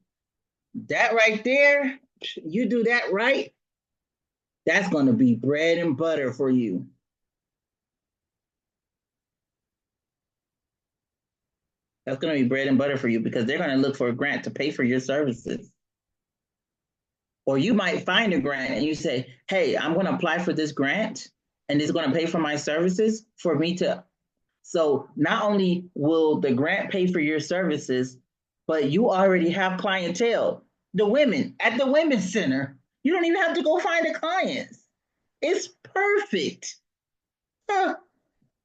that right there. You do that right, that's going to be bread and butter for you. That's going to be bread and butter for you because they're going to look for a grant to pay for your services. Or you might find a grant and you say, hey, I'm going to apply for this grant and it's going to pay for my services for me to. So not only will the grant pay for your services, but you already have clientele. The women at the Women's Center, you don't even have to go find the clients. It's perfect. Huh.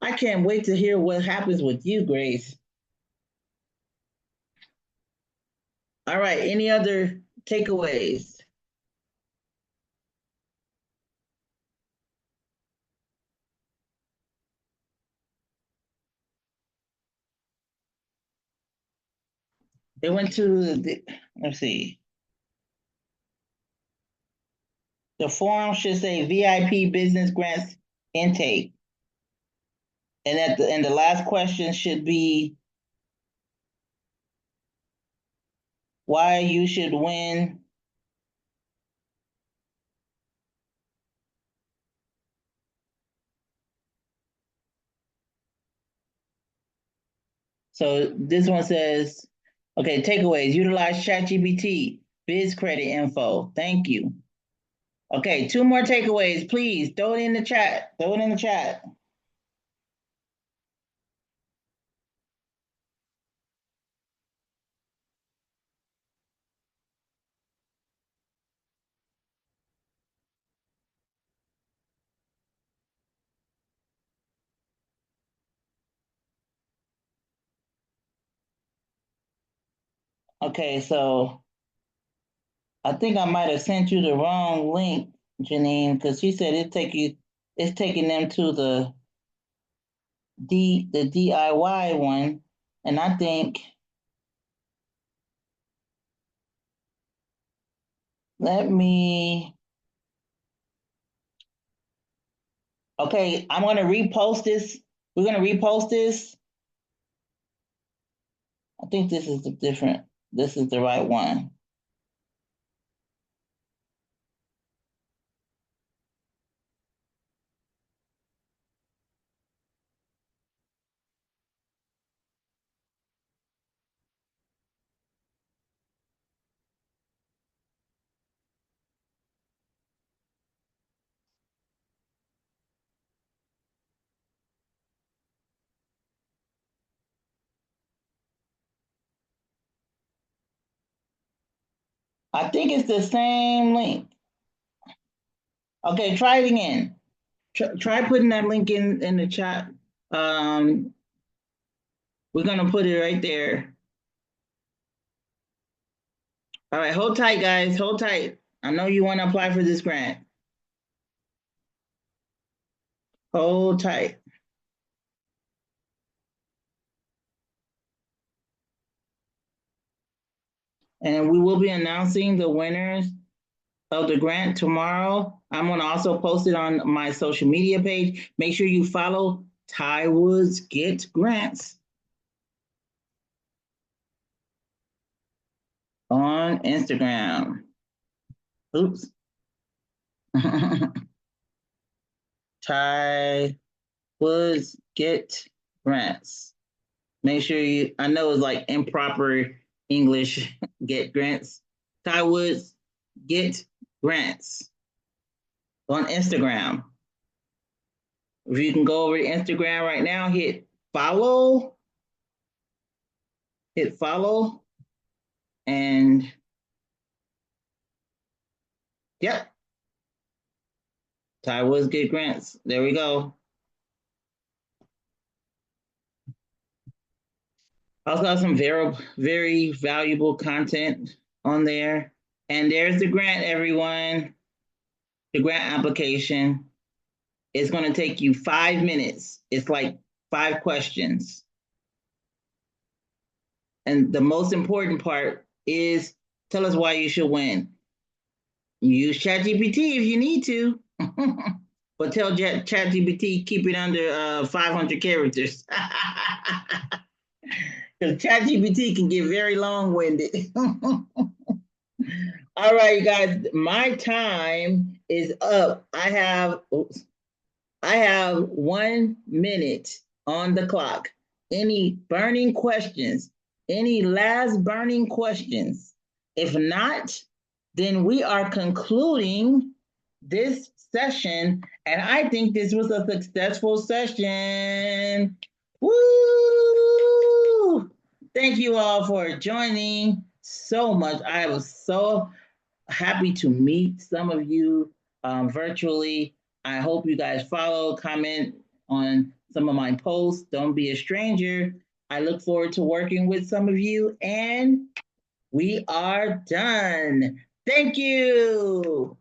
I can't wait to hear what happens with you, Grace. All right, any other takeaways? It went to the, let's see. The form should say VIP business grants intake. And the last question should be why you should win. So this one says, okay, takeaways, utilize ChatGPT, biz credit info. Thank you. Okay, 2 more takeaways, please. Throw it in the chat. Throw it in the chat. Okay, so I think I might have sent you the wrong link, Janine, because she said it's taking them to the DIY one, and I think let me. Okay, I'm gonna repost this. We're gonna repost this. I think this is the different. This is the right one. I think it's the same link. Okay, try it again. Try putting that link in the chat. We're gonna put it right there. All right, hold tight, guys. Hold tight. I know you want to apply for this grant. Hold tight. And we will be announcing the winners of the grant tomorrow. I'm going to also post it on my social media page. Make sure you follow Ty Woods Get Grants on Instagram. Oops. Ty Woods Get Grants. Make sure you, I know it's like improper English, get grants. Ty Woods Get Grants on Instagram. If you can go over to Instagram right now, hit follow, and yep, Ty Woods Get Grants. There we go. Also have some very valuable content on there. And there's the grant, everyone. The grant application. It's going to take you 5 minutes. It's like 5 questions. And the most important part is tell us why you should win. Use ChatGPT if you need to. But tell ChatGPT keep it under 500 characters. Because ChatGPT can get very long-winded. All right, guys, my time is up. I have 1 minute on the clock. Any burning questions? Any last burning questions? If not, then we are concluding this session, and I think this was a successful session. Woo! Thank you all for joining so much. I was so happy to meet some of you virtually. I hope you guys follow, comment on some of my posts. Don't be a stranger. I look forward to working with some of you, and we are done. Thank you.